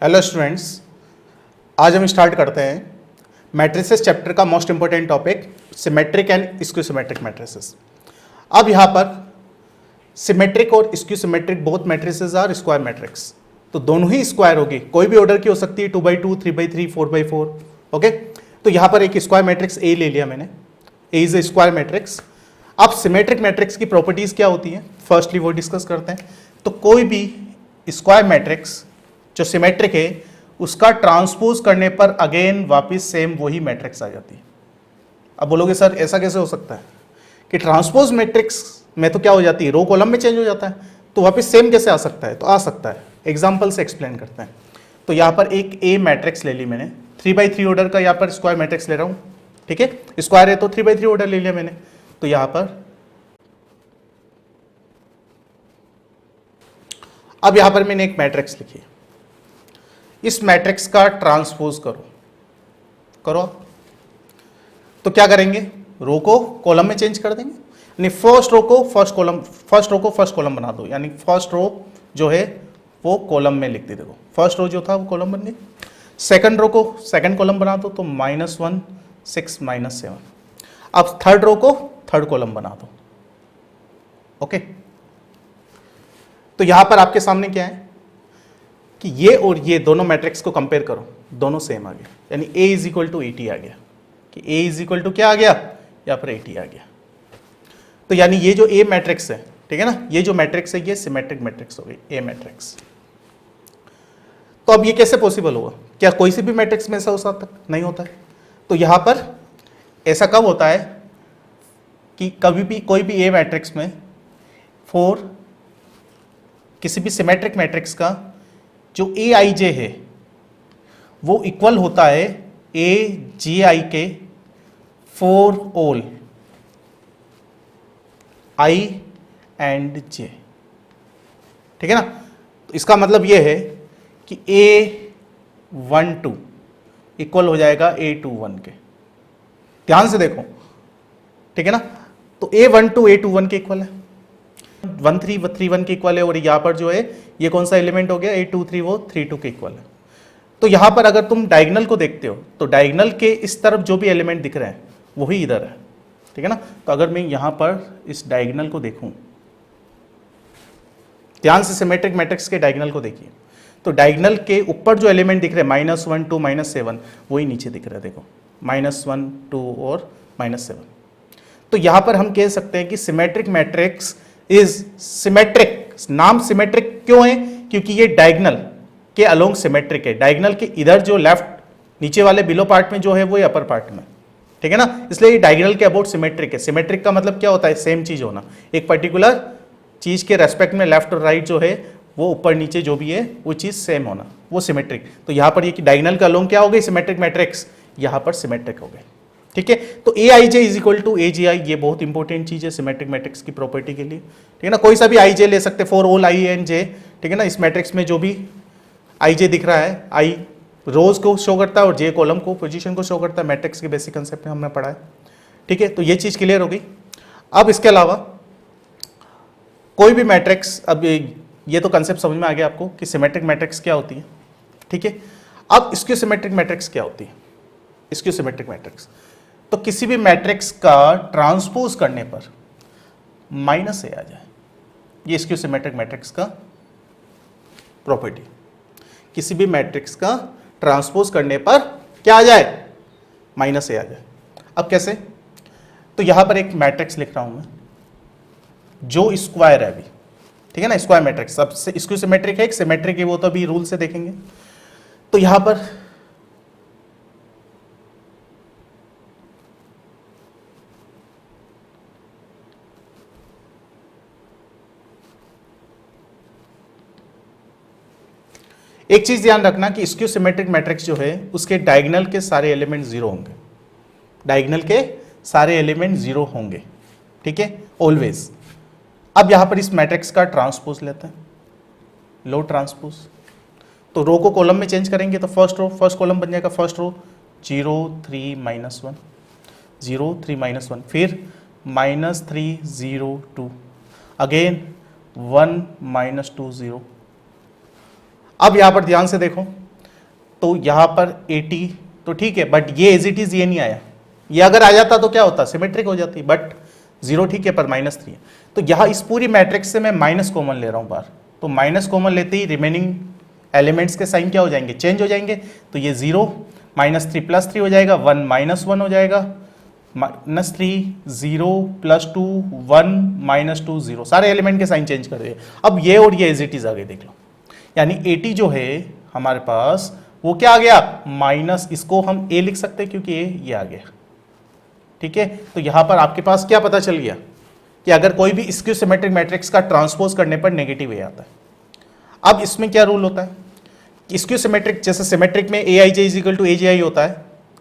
Hello students, आज हम start करते हैं मैट्रिसेस चैप्टर का most important topic symmetric and skew symmetric matrices. अब यहाँ पर सिमेट्रिक और skew symmetric both matrices are square matrix, तो दोनों ही स्क्वायर होगी, कोई भी ऑर्डर की हो सकती है 2x2, 3x3, 4x4। ओके, तो यहाँ पर एक स्क्वायर मैट्रिक्स ए ले लिया मैंने, ए इज ए स्क्वायर मैट्रिक्स। अब सिमेट्रिक मैट्रिक्स की प्रॉपर्टीज क्या होती हैं, फर्स्टली वो डिस्कस करते हैं। तो कोई भी स्क्वायर मैट्रिक्स जो सिमेट्रिक है उसका ट्रांसपोज करने पर अगेन वापस सेम वही मैट्रिक्स आ जाती है। अब बोलोगे सर ऐसा कैसे हो सकता है कि ट्रांसपोज मैट्रिक्स में तो क्या हो जाती है, रो कॉलम में चेंज हो जाता है, तो वापस सेम कैसे आ सकता है? तो आ सकता है, एग्जांपल से एक्सप्लेन करते हैं। तो यहाँ पर एक ए मैट्रिक्स ले ली मैंने, 3x3 ऑर्डर का यहाँ पर स्क्वायर मैट्रिक्स ले रहा हूँ, ठीक है, स्क्वायर है तो 3x3 ऑर्डर ले लिया मैंने। तो यहाँ पर अब यहाँ पर मैंने एक मैट्रिक्स लिखी, इस मैट्रिक्स का ट्रांसपोज करो। तो क्या करेंगे, रो को कॉलम में चेंज कर देंगे, यानी फर्स्ट रो को फर्स्ट कॉलम बना दो, यानी फर्स्ट रो जो है वो कॉलम में लिख दी। देखो फर्स्ट रो जो था वो कॉलम बन गई, सेकंड रो को सेकंड कॉलम बना दो, तो -1 6 -7। अब थर्ड रो को थर्ड कॉलम बना दो। ओके, तो यहां पर आपके सामने क्या है कि ये और ये दोनों मैट्रिक्स को कंपेयर करो, दोनों सेम आ गया, यानी A इज इक्वल टू 80 आ गया, कि A इज इक्वल टू क्या आ गया, यहाँ पर 80 आ गया। तो यानी ये जो A मैट्रिक्स है, ठीक है ना, ये जो मैट्रिक्स है ये सिमेट्रिक मैट्रिक्स हो गई, A मैट्रिक्स। तो अब ये कैसे पॉसिबल होगा, क्या कोई सी भी मैट्रिक्स में ऐसा हो सकता नहीं होता है? तो यहाँ पर ऐसा कब होता है कि कभी भी कोई भी A मैट्रिक्स में फॉर किसी भी सिमेट्रिक मैट्रिक्स का जो Aij है वो इक्वल होता है Aj के for all I and J, ठीक है ना। तो इसका मतलब ये है कि A12 इक्वल हो जाएगा A21 के, ध्यान से देखो, ठीक है ना। तो A12 A21 के इक्वल है, 1331 के इक्वल है, और यहाँ पर जो है ये कौन सा एलिमेंट हो गया, 823 वो 32 के इक्वल है। तो यहाँ पर अगर तुम डायगोनल को देखते हो तो डायगोनल के इस तरफ जो भी एलिमेंट दिख रहे हैं वही इधर है, ठीक है ना। तो अगर मैं यहाँ पर इस डायगोनल को देखूं, ध्यान से सिमेट्रिक मैट्रिक्स के डायगोनल को देखिए, तो डायगोनल के ऊपर जो एलिमेंट दिख रहे हैं -1 2 -7 वही नीचे दिख रहा है, देखो -1 2 और -7। तो यहाँ पर हम कह सकते हैं कि सिमेट्रिक मैट्रिक्स इज सिमेट्रिक। नाम सिमेट्रिक क्यों है, क्योंकि ये डायगोनल के अलोंग सिमेट्रिक है, डायगोनल के इधर जो लेफ्ट नीचे वाले बिलो पार्ट में जो है वो अपर पार्ट में, ठीक है ना, इसलिए ये डायगोनल के अबाउट सिमेट्रिक है। सिमेट्रिक का मतलब क्या होता है, सेम चीज होना, एक पर्टिकुलर चीज के रेस्पेक्ट में लेफ्ट और राइट जो है वो ऊपर नीचे जो भी है वो चीज सेम होना, वो सिमेट्रिक। तो यहाँ पर ये कि डायगोनल का अलोंग क्या हो गई, सिमेट्रिक मैट्रिक्स, यहाँ पर सिमेट्रिक हो गए, ठीक है। तो Aij is equal to Aj, ये बहुत इंपॉर्टेंट चीज है सिमेट्रिक मैट्रिक्स की प्रॉपर्टी के लिए, ठीक है ना। कोई सा भी Ij ले सकते for all I and J, ठीक है ना। इस मैट्रिक्स में जो भी Ij दिख रहा है, I रोज को शो करता है और J कॉलम को, पोजीशन को शो करता है, मैट्रिक्स के बेसिक कंसेप्ट में हमने पढ़ा है, ठीक है। तो ये चीज क्लियर हो गई। अब इसके अलावा कोई भी मैट्रिक्स, अब ये तो कंसेप्ट समझ में आ गया आपको कि सिमेट्रिक मैट्रिक्स क्या होती है, ठीक है। अब स्क्यू सिमेट्रिक मैट्रिक्स क्या होती है, स्क्यू सिमेट्रिक मैट्रिक्स, तो किसी भी मैट्रिक्स का ट्रांसपोज करने पर माइनस ए आ जाए, ये स्क्यू सिमेट्रिक मैट्रिक्स का प्रॉपर्टी, किसी भी मैट्रिक्स का ट्रांसपोज करने पर क्या आ जाए, माइनस ए आ जाए। अब कैसे, तो यहां पर एक मैट्रिक्स लिख रहा हूं मैं जो स्क्वायर है अभी, ठीक है ना, स्क्वायर मैट्रिक्स। अब स्क्यू सिमेट्रिक है, एक सिमेट्रिक है, वो तो अभी रूल से देखेंगे। तो यहां पर एक चीज ध्यान रखना कि स्क्यू सिमेट्रिक मैट्रिक्स जो है उसके डायगोनल के सारे एलिमेंट 0 होंगे, डायगोनल के सारे एलिमेंट 0 होंगे, ठीक है, ऑलवेज। अब यहां पर इस मैट्रिक्स का ट्रांसपोज लेते हैं, लो ट्रांसपोज, तो रो को कॉलम में चेंज करेंगे तो फर्स्ट कॉलम बन जाएगा, फर्स्ट रो 0 3 -1 0 3 -1, फिर -3 0 2, अगेन 1 -2 0। अब यहां पर ध्यान से देखो, तो यहाँ पर 80 तो ठीक है, बट ये एज इट इज ये नहीं आया। ये अगर आ जाता तो क्या होता, सिमेट्रिक हो जाती, बट 0 ठीक है पर -3 है। तो यहाँ इस पूरी मैट्रिक्स से मैं माइनस कॉमन ले रहा हूँ बाहर, तो माइनस कॉमन लेते ही रिमेनिंग एलिमेंट्स के साइन क्या हो जाएंगे, चेंज हो जाएंगे। तो ये 0 -3 +3 हो जाएगा, 1 -1 हो जाएगा, -3 0 +2 1 -2 0, सारे एलिमेंट के साइन चेंज कर दिए। अब ये और ये एज इट इज आ गए, देख लो। यानी 80 जो है हमारे पास वो क्या आ गया, माइनस, इसको हम a लिख सकते हैं क्योंकि ये आ गया, ठीक है। तो यहां पर आपके पास क्या पता चल गया कि अगर कोई भी स्क्यू सिमेट्रिक मैट्रिक्स का ट्रांसपोज करने पर नेगेटिव ए आता है। अब इसमें क्या रूल होता है, स्क्यू सिमेट्रिक, जैसे सिमेट्रिक में aij = aj होता है,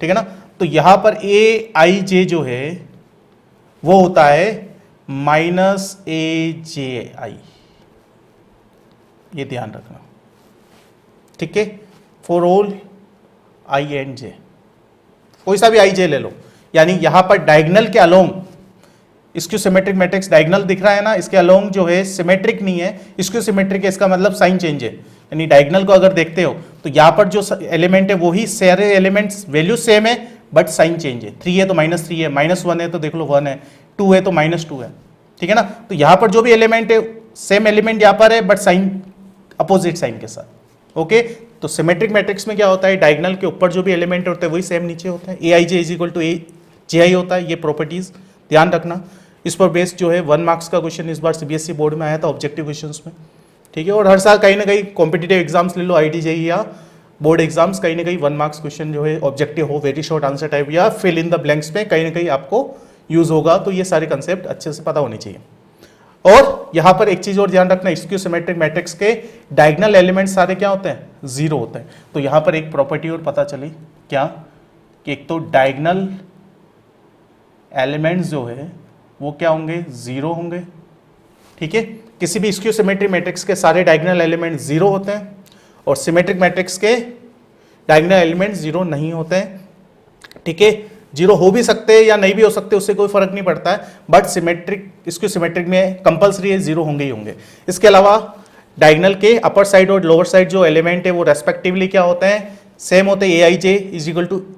ठीक है ना। तो यहां पर aij जो है वो होता है -aji, ये ध्यान रखना, ठीक है। For all i and j, कोई सा भी i j ले लो, यानी यहां पर डायगोनल के along, skew symmetric matrix diagonal दिख रहा है ना, इसके अलोंग जो है सिमेट्रिक नहीं है, स्क्यू सिमेट्रिक है, इसका मतलब साइन चेंज है। यानी डायगोनल को अगर देखते हो तो यहां पर जो एलिमेंट है वही सारे एलिमेंट्स वैल्यू सेम है, बट साइन चेंज है। 3 है तो -3 है, -1 है तो देख लो 1 है, 2 है तो -2 है, ठीक है ना। तो यहां पर जो भी एलिमेंट है सेम एलिमेंट यहां पर है, बट साइन अपोजिट साइन के साथ, ओके। तो सिमेट्रिक मैट्रिक्स में क्या होता है, डायगोनल के ऊपर जो भी एलिमेंट होते हैं वही सेम नीचे होता है, aij = ji होता है, ये प्रॉपर्टीज ध्यान रखना। इस पर बेस्ड जो है 1 मार्क्स का क्वेश्चन इस बार सीबीएसई बोर्ड में आया था ऑब्जेक्टिव क्वेश्चंस में, ठीक है। और हर साल कहीं ना कहीं कॉम्पिटिटिव एग्जाम्स ले लो, IIT JEE या बोर्ड एग्जाम्स, कहीं ना कहीं 1 मार्क्स क्वेश्चन जो है ऑब्जेक्टिव हो, वेरी शॉर्ट आंसर टाइप या फिल इन द ब्लैंक्स में कहीं ना कहीं आपको यूज होगा। तो ये सारे कंसेप्ट अच्छे से पता होने चाहिए। और यहां पर एक चीज और ध्यान रखना, स्क्यू सिमेट्रिक मैट्रिक्स के डायगोनल एलिमेंट सारे क्या होते हैं, 0 होते हैं। तो यहां पर एक प्रॉपर्टी और पता चली क्या, कि एक तो डायगोनल एलिमेंट्स जो है वो क्या होंगे, 0 होंगे, ठीक है। किसी भी स्क्यू सिमेट्रिक मैट्रिक्स के सारे डायगोनल एलिमेंट 0 होते हैं, और सिमेट्रिक मैट्रिक्स के डायगोनल एलिमेंट 0 नहीं होते हैं, ठीक है। 0 हो भी सकते हैं या नहीं भी हो सकते, उससे कोई फर्क नहीं पड़ता है, बट सिमेट्रिक, स्क्यू सिमेट्रिक में कंपलसरी है 0 होंगे ही होंगे। इसके अलावा डायगोनल के अपर साइड और लोअर साइड जो एलिमेंट है वो रेस्पेक्टिवली क्या होते हैं, सेम होते हैं, aij =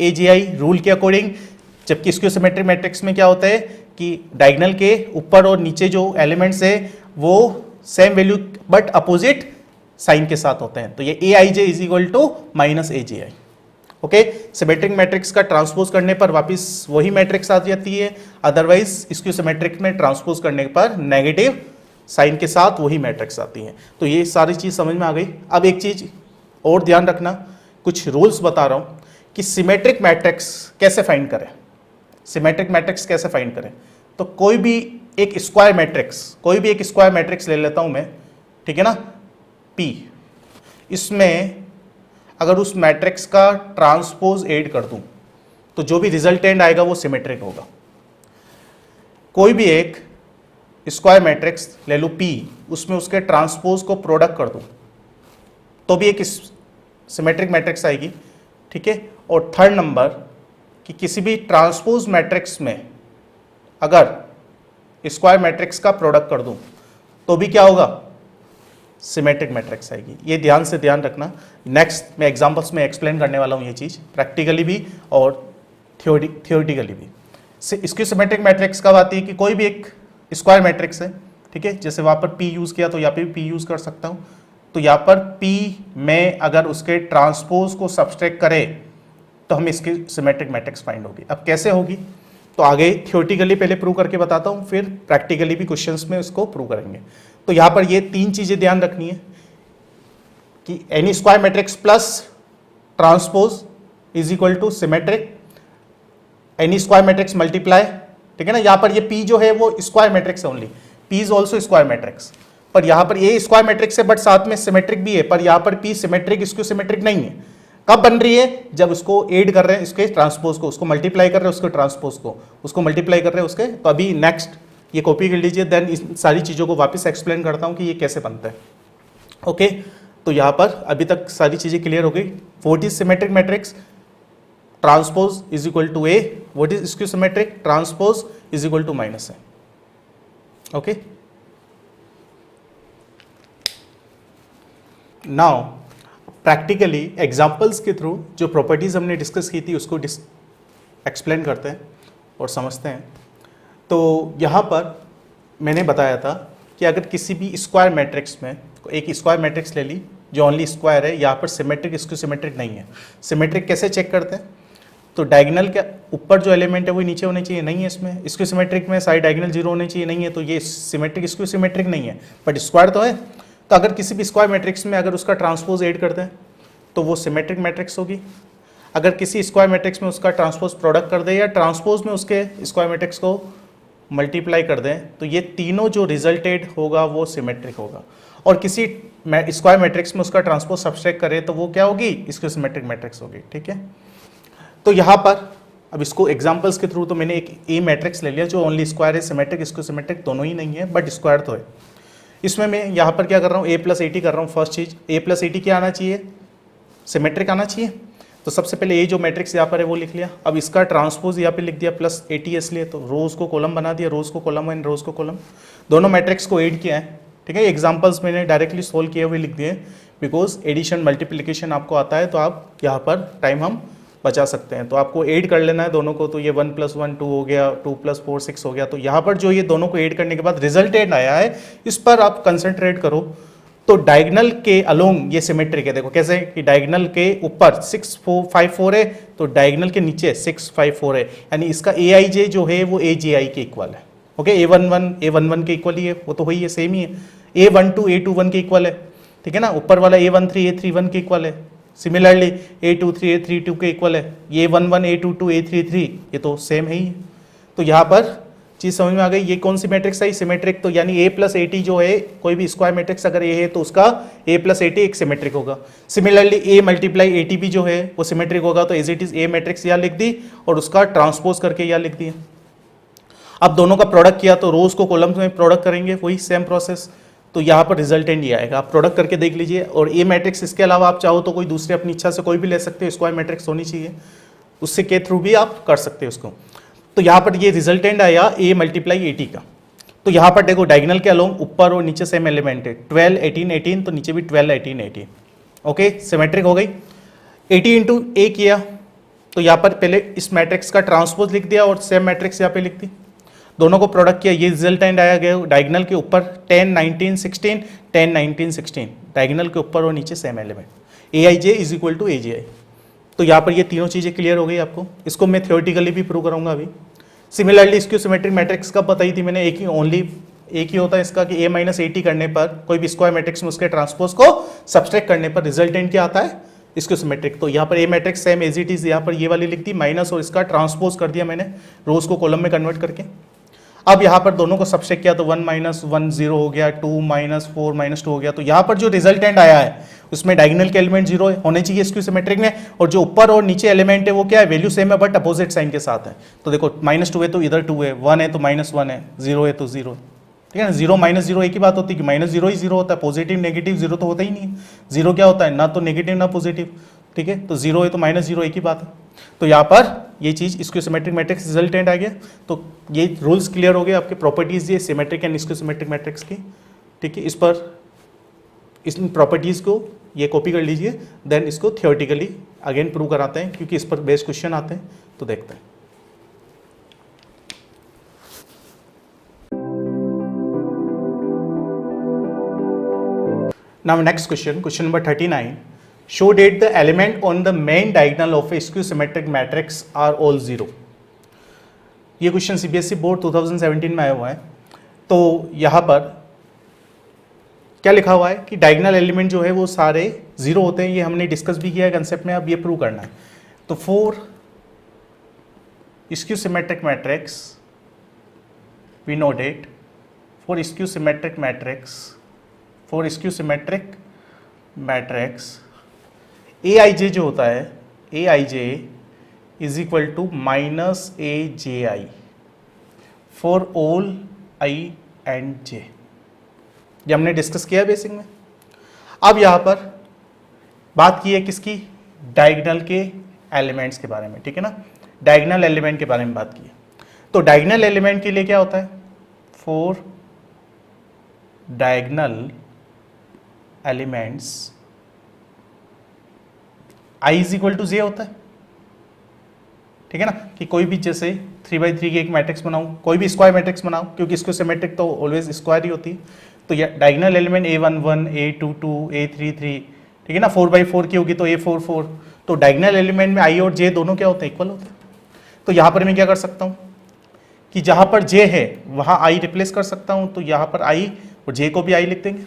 aji रूल के अकॉर्डिंग। जबकि स्क्यू सिमेट्रिक मैट्रिक्स में क्या होता है कि डायगोनल के ऊपर और नीचे जो एलिमेंट्स है वो same value but opposite sign के साथ होते हैं। तो ये aij = -aji, okay. Symmetric matrix का ट्रांसपोज करने पर वापस वही मैट्रिक्स आ जाती है, अदरवाइज स्क्यू सिमेट्रिक में ट्रांसपोज करने पर नेगेटिव साइन के साथ वही मैट्रिक्स आती है। तो ये सारी चीज समझ में आ गई। अब एक चीज और ध्यान रखना, कुछ रूल्स बता रहा हूं कि सिमेट्रिक मैट्रिक्स कैसे फाइंड करें। सिमेट्रिक मैट्रिक्स कैसे फाइंड करें, तो कोई भी एक स्क्वायर मैट्रिक्स ले लेता हूं मैं, ठीक है ना, P। इसमें अगर उस मैट्रिक्स का ट्रांसपोज ऐड कर दूं तो जो भी रिजल्टेंट आएगा वो सिमेट्रिक होगा। कोई भी एक स्क्वायर मैट्रिक्स ले लो P, उसमें उसके ट्रांसपोज को प्रोडक्ट कर दूं तो भी एक सिमेट्रिक मैट्रिक्स आएगी, ठीक है। और थर्ड नंबर कि किसी भी ट्रांसपोज मैट्रिक्स में अगर स्क्वायर मैट्रिक्स का प्रोडक्ट कर दूं तो भी क्या होगा, सिमेट्रिक मैट्रिक्स आएगी। ये ध्यान से ध्यान रखना। नेक्स्ट मैं एग्जांपल्स में एक्सप्लेन करने वाला हूँ ये चीज़, प्रैक्टिकली भी और थियोरिटिकली भी। इसकी सिमेट्रिक मैट्रिक्स कब आती है कि कोई भी एक स्क्वायर मैट्रिक्स है, ठीक है, जैसे वहाँ पर P यूज़ किया तो यहाँ पे भी P यूज़ कर सकता हूँ। तो यहाँ पर P में अगर उसके ट्रांसपोज को सब्सट्रैक्ट करें तो हम इसकी सिमेट्रिक मैट्रिक्स फाइंड होगी। अब कैसे होगी तो आगे थियोरेटिकली पहले प्रूव करके बताता हूँ, फिर प्रैक्टिकली भी क्वेश्चंस में इसको प्रूव करेंगे। तो यहाँ पर ये 3 चीज़ें ध्यान रखनी है कि any square matrix plus transpose = symmetric, any square matrix multiply, ठीक है ना। यहाँ पर ये P जो है वो स्क्वायर मैट्रिक्स है only, P is also square matrix, पर यहाँ पर ये स्क्वायर मैट्रिक्स है बट साथ में सिमेट्रिक भी है, पर यहाँ पर P सिमेट्रिक इसको सिमेट्रिक नहीं है। कब बन रही है, जब उसको ऐड कर रहे हैं इसके ट्रांसपोज को, उसको मल्टीप्लाई कर रहे हैं उसके ट्रांसपोज को, उसको मल्टीप्लाई कर रहे हैं उसके। तो अभी नेक्स्ट ये कॉपी कर लीजिए, देन इस सारी चीज़ों को वापस एक्सप्लेन करता हूँ कि ये कैसे बनता है, ओके। तो यहाँ पर अभी तक सारी चीज़ें क्लियर हो गई। What is symmetric matrix, transpose = A, what is skew symmetric, transpose = -A, okay. Now practically examples के थ्रू जो प्रॉपर्टीज़ हमने डिस्कस की थी उसको एक्सप्लेन करते हैं और समझते हैं। तो यहाँ पर मैंने बताया था कि अगर किसी भी स्क्वायर मैट्रिक्स में एक स्क्वायर मैट्रिक्स ले ली जो ओनली स्क्वायर है, यहाँ पर सिमेट्रिक इसको सिमेट्रिक नहीं है। सिमेट्रिक कैसे चेक करते हैं? तो डायगोनल के ऊपर जो एलिमेंट है वो नीचे होने चाहिए, नहीं है इसमें। इसको सिमेट्रिक में साइड डायगोनल जीरो होने चाहिए, नहीं है। तो ये सिमेट्रिक इसको सिमेट्रिक नहीं है, बट स्क्वायर तो है। तो अगर किसी भी स्क्वायर मैट्रिक्स में अगर उसका ट्रांसपोज ऐड करते हैं तो वो सिमेट्रिक मैट्रिक्स होगी। अगर किसी स्क्वायर मैट्रिक्स में उसका ट्रांसपोज प्रोडक्ट कर दे या ट्रांसपोज में उसके स्क्वायर मैट्रिक्स को मल्टीप्लाई कर दें तो ये तीनों जो रिजल्टेड होगा वो सिमेट्रिक होगा। और किसी स्क्वायर मैट्रिक्स में उसका ट्रांसपोज सब्सट्रैक्ट करें तो वो क्या होगी? इसको सिमेट्रिक मैट्रिक्स होगी। ठीक है, तो यहाँ पर अब इसको एग्जांपल्स के थ्रू तो मैंने एक ए मैट्रिक्स ले लिया जो ओनली स्क्वायर है, सिमेट्रिक इसको सिमेट्रिक दोनों ही नहीं है, बट स्क्वायर तो है। इसमें मैं यहाँ पर क्या कर रहा हूँ? ए प्लस एटी कर रहा हूँ। फर्स्ट चीज ए प्लस एटी क्या आना चाहिए? सिमेट्रिक आना चाहिए। तो सबसे पहले ये जो मैट्रिक्स यहाँ पर है वो लिख लिया। अब इसका ट्रांसपोज यहाँ पे लिख दिया प्लस एटी इसलिए, तो रोज को कॉलम बना दिया, रोज को कॉलम एंड रोज को कॉलम, दोनों मैट्रिक्स को ऐड किया है। ठीक है, एग्जांपल्स मैंने डायरेक्टली सोल्व किए हुए लिख दिए, बिकॉज एडिशन मल्टीप्लिकेशन आपको आता है तो आप यहाँ पर टाइम हम बचा सकते हैं। तो आपको ऐड कर लेना है दोनों को, तो ये 1 + 1 2 हो गया, 2 + 4 6 हो गया। तो यहाँ पर जो ये दोनों को ऐड करने के बाद रिजल्टेंट आया है, इस पर आप कंसंट्रेट करो। तो डायगोनल के अलोंग ये सिमेट्रिक है। देखो कैसे कि डायगोनल के ऊपर 6 4 5 4 है, तो डायगोनल के नीचे 6 5 4 है, यानी इसका AIJ जो है वो AJI के इक्वल है। ओके, A11 के इक्वल ही है, वो तो वही है, सेम ही है। A12 A21 के इक्वल है। ठीक है ना, ऊपर वाला A13 A31 के इक्वल है। सिमिलरली A23 A32 के इक्वल है। ये A11 A22 A33 ये तो सेम है ही। तो यहाँ पर चीज समझ में आ गई। ये कौन सी मैट्रिक्स है? सिमेट्रिक। तो यानी A + 80 जो है, कोई भी स्क्वायर मैट्रिक्स अगर ये है तो उसका A + 80 एक सिमेट्रिक होगा। सिमिलरली A × 80 भी जो है वो सिमेट्रिक होगा। तो as it is A matrix यहाँ लिख दी और उसका ट्रांसपोज करके यहाँ लिख दिया। अब दोनों का प्रोडक्ट किया तो रोज को कॉलम्स में प्रोडक्ट करेंगे, वही सेम प्रोसेस। तो यहाँ पर रिजल्टेंट ये आएगा, आप प्रोडक्ट करके देख लीजिए। और ए मैट्रिक्स इसके अलावा आप चाहो तो कोई दूसरी अपनी इच्छा से कोई भी ले सकते हो, स्क्वायर मैट्रिक्स होनी चाहिए, उससे के थ्रू भी आप कर सकते हो उसको। तो यहाँ पर ये रिजल्टेंट आया A × 80 का। तो यहाँ पर देखो डायगोनल के अलोंग ऊपर और नीचे सेम एलिमेंट है, 12 18 18, तो नीचे भी 12 18 18। ओके, सिमेट्रिक हो गई। 80 × A किया तो यहाँ पर पहले इस मैट्रिक्स का ट्रांसपोज लिख दिया और सेम मैट्रिक्स यहाँ पे लिख दी, दोनों को प्रोडक्ट किया, ये रिजल्टेंट आया गया डायगोनल के ऊपर 10 19 16 10 19 16, डायगोनल के ऊपर और नीचे सेम एलिमेंट, AIJ = AJI। तो यहाँ पर ये तीनों चीज़ें क्लियर हो गई आपको। इसको मैं थ्योरेटिकली भी प्रूव करूँगा अभी। सिमिलरली इसकी सिमेट्रिक मैट्रिक्स का बताई थी मैंने, एक ही होता है इसका कि A - 80 करने पर कोई भी स्क्वायर मैट्रिक्स में उसके ट्रांसपोज को सब्सट्रैक्ट करने पर रिजल्टेंट क्या आता है? इसको सिमेट्रिक। तो यहाँ पर A matrix same as it is, यहाँ पर ये वाली लिख दी माइनस और इसका ट्रांसपोज कर दिया मैंने रोज को कॉलम में कन्वर्ट करके। अब यहाँ पर दोनों को सब्सट्रैक्ट किया तो 1 - 1 0 हो गया, 2 - 4 - 2 हो गया। तो यहाँ पर जो रिजल्टेंट आया है उसमें डायगोनल के एलिमेंट 0 होने चाहिए इसकी सिमेट्रिक में, और जो ऊपर और नीचे एलिमेंट है वो क्या है? वैल्यू सेम है बट अपोजिट साइन के साथ है। तो देखो -2 है तो इधर 2 है, 1 है तो -1 है, 0 है तो 0। ठीक है ना, 0 - 0 एक ही बात होती है कि -0 ही 0 होता है, पॉजिटिव नेगेटिव 0 तो होता ही नहीं है। 0 क्या होता है? ना तो नेगेटिव ना पॉजिटिव। ठीक है, तो 0 है तो -0 एक ही बात है। तो यहाँ पर ये चीज़ इसको सिमेट्रिक मैट्रिक्स रिजल्टेंट आ गया। तो ये रूल्स क्लियर हो गए आपके, प्रॉपर्टीज ये सिमेट्रिक एंड इसको सिमेट्रिक मैट्रिक्स की। ठीक है, इस पर इस प्रॉपर्टीज़ को ये कॉपी कर लीजिए, देन इसको थियोरेटिकली अगेन प्रूव कराते हैं क्योंकि इस पर बेस्ड क्वेश्चन आते हैं। तो देखते हैं। Now next question number 39, show that the element on the main diagonal of a skew symmetric matrix are all 0। ये क्वेश्चन CBSE बोर्ड 2017 में आया हुआ है। तो यहाँ पर क्या लिखा हुआ है कि डायगोनल एलिमेंट जो है वो सारे 0 होते हैं। ये हमने डिस्कस भी किया है कंसेप्ट में, अब ये प्रूव करना है। तो for skew symmetric matrix we know that for skew symmetric matrix AIJ जो होता है, AIJ = -AJI for all I and J। ये हमने डिस्कस किया है बेसिक में। अब यहाँ पर बात की है किसकी? डायगोनल के एलिमेंट्स के बारे में। ठीक है ना, डायगोनल एलिमेंट के बारे में बात की है। तो डायगोनल एलिमेंट के लिए क्या होता है? For diagonal elements I is equal to J होता है, ठीक है ना, कि कोई भी जैसे 3 by 3 की एक मैट्रिक्स बनाऊं, कोई भी स्क्वायर मैट्रिक्स बनाऊं, क्योंकि इसको सिमेट्रिक तो ऑलवेज स्क्वायर ही होती है, तो ये diagonal element A11 A22 A33, ठीक है ना, 4 by 4 की होगी तो A44, तो डायगोनल एलिमेंट में आई और जे दोनों क्या होते हैं, इक्वल होते हैं। तो यहाँ पर मैं क्या कर सकता हूँ कि जहाँ पर जे है वहाँ आई रिप्लेस कर सकता हूँ, तो यहाँ पर आई और जे को भी आई लिख देंगे,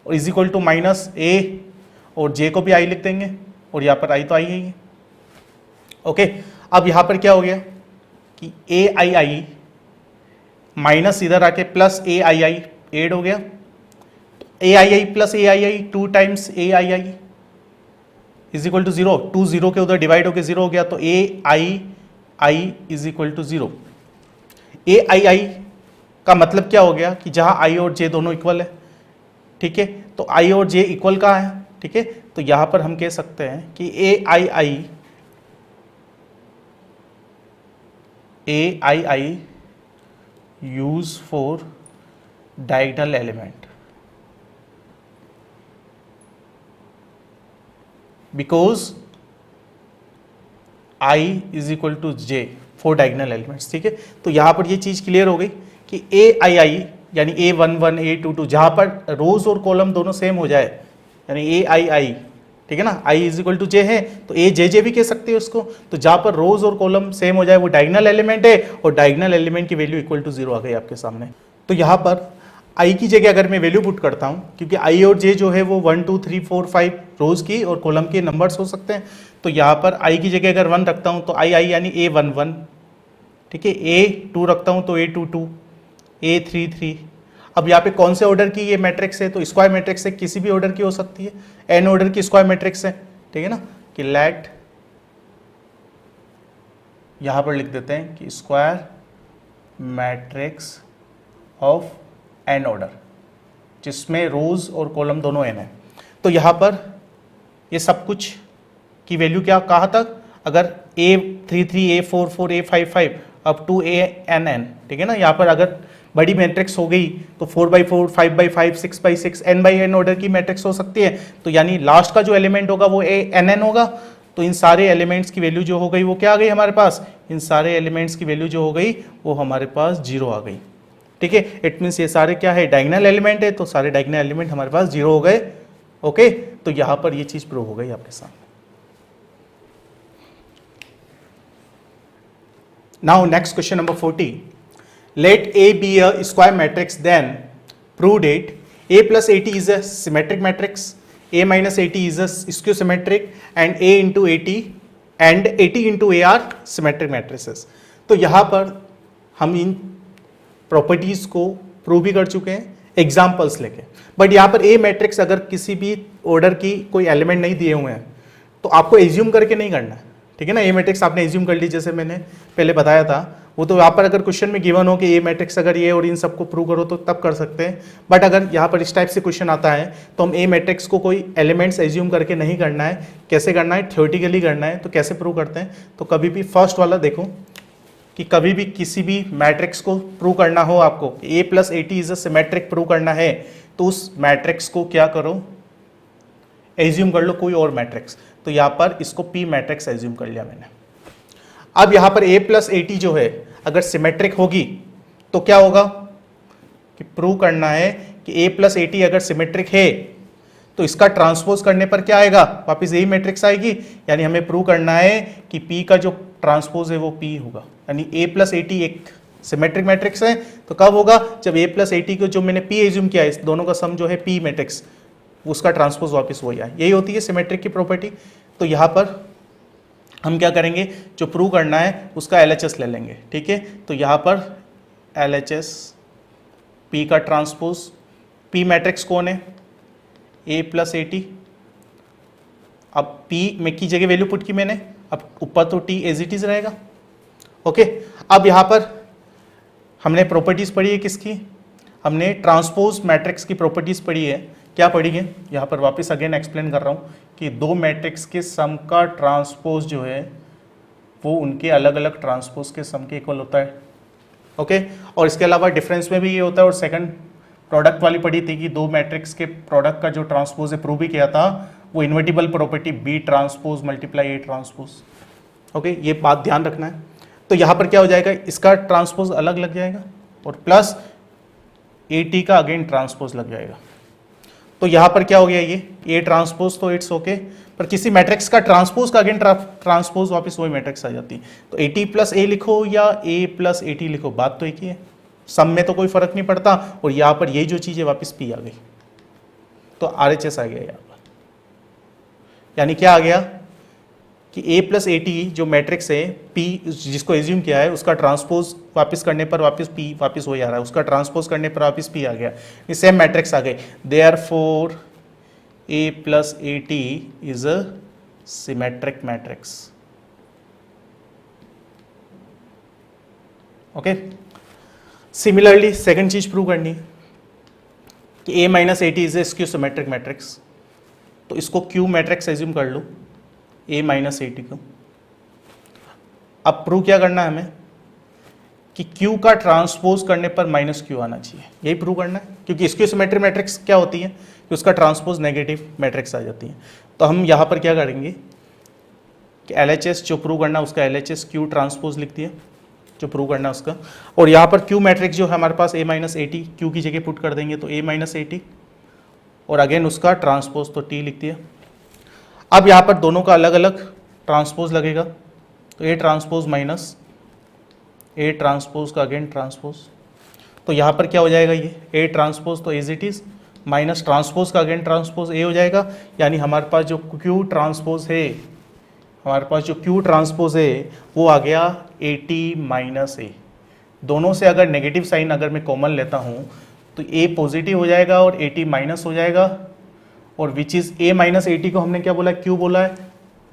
और इज इक्वल टू माइनस ए और जे को भी आई लिख देंगे, और यहाँ पर आई तो आई है। ओके, अब यहाँ पर क्या हो गया कि ए आई आई माइनस इधर आके plus A I I add हो गया, A I I plus A I I 2 times A I I is equal to 0, 2 0 के उधर डिवाइड होकर 0 हो गया, तो ए I I is equal to 0। A I आई का मतलब क्या हो गया कि जहां आई और जे दोनों इक्वल है, ठीक है, तो आई और जे इक्वल कहाँ है, ठीक है, तो यहां पर हम कह सकते हैं कि A I I use for diagonal element because I is equal to J for diagonal elements, ठीक है। तो यहां पर ये चीज क्लियर हो गई कि ए आई आई यानी A11 A22 जहां पर रोज और कॉलम दोनों सेम हो जाए, यानी ए आई आई, ठीक है ना, I इज इक्वल टू जे है तो ए जे जे भी कह सकते हैं उसको, तो जहां पर रोज और कॉलम सेम हो जाए वो डायगोनल एलिमेंट है, और डायगोनल एलिमेंट की वैल्यू इक्वल टू 0 आ गई आपके सामने। तो यहां पर आई की जगह अगर मैं वैल्यू पुट करता हूं, क्योंकि आई और जे जो है वो 1 2 3 4 5 रोज की और कॉलम के नंबर्स हो सकते हैं, तो यहाँ पर आई की जगह अगर 1 रखता हूँ तो आई यानी A11, ठीक है, A2 रखता हूँ तो A22 A33। अब यहाँ पे कौन से ऑर्डर की ये मैट्रिक्स है, तो स्क्वायर मैट्रिक्स है, किसी भी ऑर्डर की हो सकती है, एन ऑर्डर की स्क्वायर मैट्रिक्स है, ठीक है ना, कि लेट यहाँ पर लिख देते हैं कि square matrix of N order जिसमें रोज और कॉलम दोनों एन है। तो यहाँ पर ये सब कुछ की वैल्यू क्या कहाँ तक, अगर A33 A44 A55 up to ANN, ठीक है ना, यहाँ पर अगर बड़ी मैट्रिक्स हो गई तो 4x4 5x5 6x6 n/n order की मैट्रिक्स हो सकती है, तो यानी लास्ट का जो एलिमेंट होगा वो ANN होगा, तो इन सारे एलिमेंट्स की वैल्यू जो हो गई वो क्या आ गई हमारे पास, इन सारे एलिमेंट्स की वैल्यू जो हो गई वो हमारे पास 0 आ गई, ठीक है। इट मीन्स ये सारे क्या है, डायगोनल एलिमेंट है, तो सारे डायगोनल एलिमेंट हमारे पास 0 हो गए। ओके, तो यहाँ पर ये चीज प्रूव हो गई आपके सामने। Now next question number 40. Let A be a square matrix, then prove it. A plus AT is a symmetric matrix, A minus AT is a skew symmetric, and A into AT and AT into A are symmetric matrices. तो यहाँ पर हम इन properties को prove भी कर चुके हैं examples लेके, बट यहाँ पर ए मैट्रिक्स अगर किसी भी ऑर्डर की कोई एलिमेंट नहीं दिए हुए हैं तो आपको एज्यूम करके नहीं करना है, ठीक है ना। ए मैट्रिक्स आपने एज्यूम कर ली, जैसे मैंने पहले बताया था, वो तो यहाँ पर अगर क्वेश्चन में गिवन हो कि ए मैट्रिक्स अगर ये और इन सबको प्रूव करो तो तब कर सकते हैं, बट अगर यहाँ पर इस टाइप से क्वेश्चन आता है तो हम ए मैट्रिक्स को कोई एलिमेंट्स एज्यूम करके नहीं करना है। कैसे करना है, थ्योरेटिकली करना है। तो कैसे प्रूव करते हैं, तो कभी भी फर्स्ट वाला देखो कि कभी भी किसी भी मैट्रिक्स को प्रूव करना हो आपको, A plus AT is a symmetric prove करना है, तो उस मैट्रिक्स को क्या करो, एज्यूम कर लो कोई और मैट्रिक्स। तो यहाँ पर इसको P मैट्रिक्स एज्यूम कर लिया मैंने। अब यहाँ पर A प्लस AT जो है अगर सिमेट्रिक होगी तो क्या होगा कि प्रूव करना है कि A प्लस AT अगर सिमेट्रिक है तो इसका ट्रांसपोज करने पर क्या आएगा, वापस यही मैट्रिक्स आएगी, यानी हमें प्रूव करना है कि P का जो ट्रांसपोज है वो P होगा, यानी A प्लस AT एक सिमेट्रिक मैट्रिक्स है, तो कब होगा, जब A प्लस AT को जो मैंने P एज्यूम किया है, इस दोनों का सम जो है P मैट्रिक्स, उसका ट्रांसपोज वापस वही आए। यही होती है सिमेट्रिक की प्रॉपर्टी। तो यहाँ पर हम क्या करेंगे, जो प्रूव करना है उसका LHS ले लेंगे, ठीक है। तो यहाँ पर LHS P का ट्रांसपोज, P मैट्रिक्स कौन है, A प्लस AT। अब P में की जगह वैल्यू पुट की मैंने, अब ऊपर तो T एज इट इज रहेगा। ओके, अब यहाँ पर हमने प्रॉपर्टीज पढ़ी है किसकी, हमने ट्रांसपोज मैट्रिक्स की प्रॉपर्टीज पढ़ी है। क्या पढ़ी है, यहाँ पर वापस अगेन एक्सप्लेन कर रहा हूँ कि दो मैट्रिक्स के सम का ट्रांसपोज जो है वो उनके अलग अलग ट्रांसपोज के सम के इक्वल होता है। ओके, और इसके अलावा डिफरेंस में भी ये होता है। और सेकंड प्रोडक्ट वाली पढ़ी थी कि दो मैट्रिक्स के प्रोडक्ट का जो ट्रांसपोज है प्रूव भी किया था, वो invertible property B transpose multiply A transpose. Okay, ये बात ध्यान रखना है। तो यहाँ पर क्या हो जाएगा, इसका ट्रांसपोज अलग लग जाएगा और प्लस ए टी का अगेन ट्रांसपोज लग जाएगा। तो यहाँ पर क्या हो गया, ये ए ट्रांसपोज तो इट्स ओके, पर किसी मैट्रिक्स का ट्रांसपोज का अगेन ट्रांसपोज वापस वही मैट्रिक्स आ जाती है। तो ए टी प्लस ए लिखो या ए प्लस ए टी लिखो, बात तो एक ही है, सम में तो कोई फर्क नहीं पड़ता। और यहाँ पर ये जो चीज़ है वापस पी आ गई, तो आर एच एस आ गया यहाँ पर। यानी क्या आ गया कि ए प्लस ए टी जो मैट्रिक्स है पी जिसको एज्यूम किया है, उसका ट्रांसपोज वापस करने पर वापस पी वापस हो जा रहा है, उसका ट्रांसपोज करने पर वापस पी आ गया, ये सेम मैट्रिक्स आ गए। Therefore A plus A T is a symmetric matrix. Okay, similarly second चीज प्रूव करनी है कि A minus A T is a skew symmetric matrix. तो इसको क्यू मैट्रिक्स एज्यूम कर लो, ए माइनस ए टी को। अब प्रूव क्या करना है हमें कि क्यू का ट्रांसपोज करने पर माइनस क्यू आना चाहिए, यही प्रूव करना है। क्योंकि स्क्यू सिमेट्रिक मैट्रिक्स क्या होती है कि उसका ट्रांसपोज नेगेटिव मैट्रिक्स आ जाती है। तो हम यहाँ पर क्या करेंगे कि एल एच एस जो प्रूव करना है उसका L H S Q transpose लिख दिया, जो प्रूव करना है उसका। और यहाँ पर क्यू मैट्रिक्स जो है हमारे पास ए माइनस ए टी, क्यू की जगह पुट कर देंगे तो ए माइनस ए टी, और अगेन उसका ट्रांसपोज तो टी लिख दिया। अब यहाँ पर दोनों का अलग अलग ट्रांसपोज लगेगा, तो A transpose minus A transpose का अगेन ट्रांसपोज। तो यहाँ पर क्या हो जाएगा, ये ए ट्रांसपोज तो as it is minus transpose का अगेन ट्रांसपोज ए हो जाएगा। यानी हमारे पास जो क्यू ट्रांसपोज है, हमारे पास जो क्यू ट्रांसपोज है वो आ गया ए टी माइनस ए। दोनों से अगर नेगेटिव साइन अगर मैं कॉमन लेता हूँ तो ए पॉजिटिव हो जाएगा और ए टी माइनस हो जाएगा, और which is a minus A T को हमने क्या बोला है, क्यू बोला है,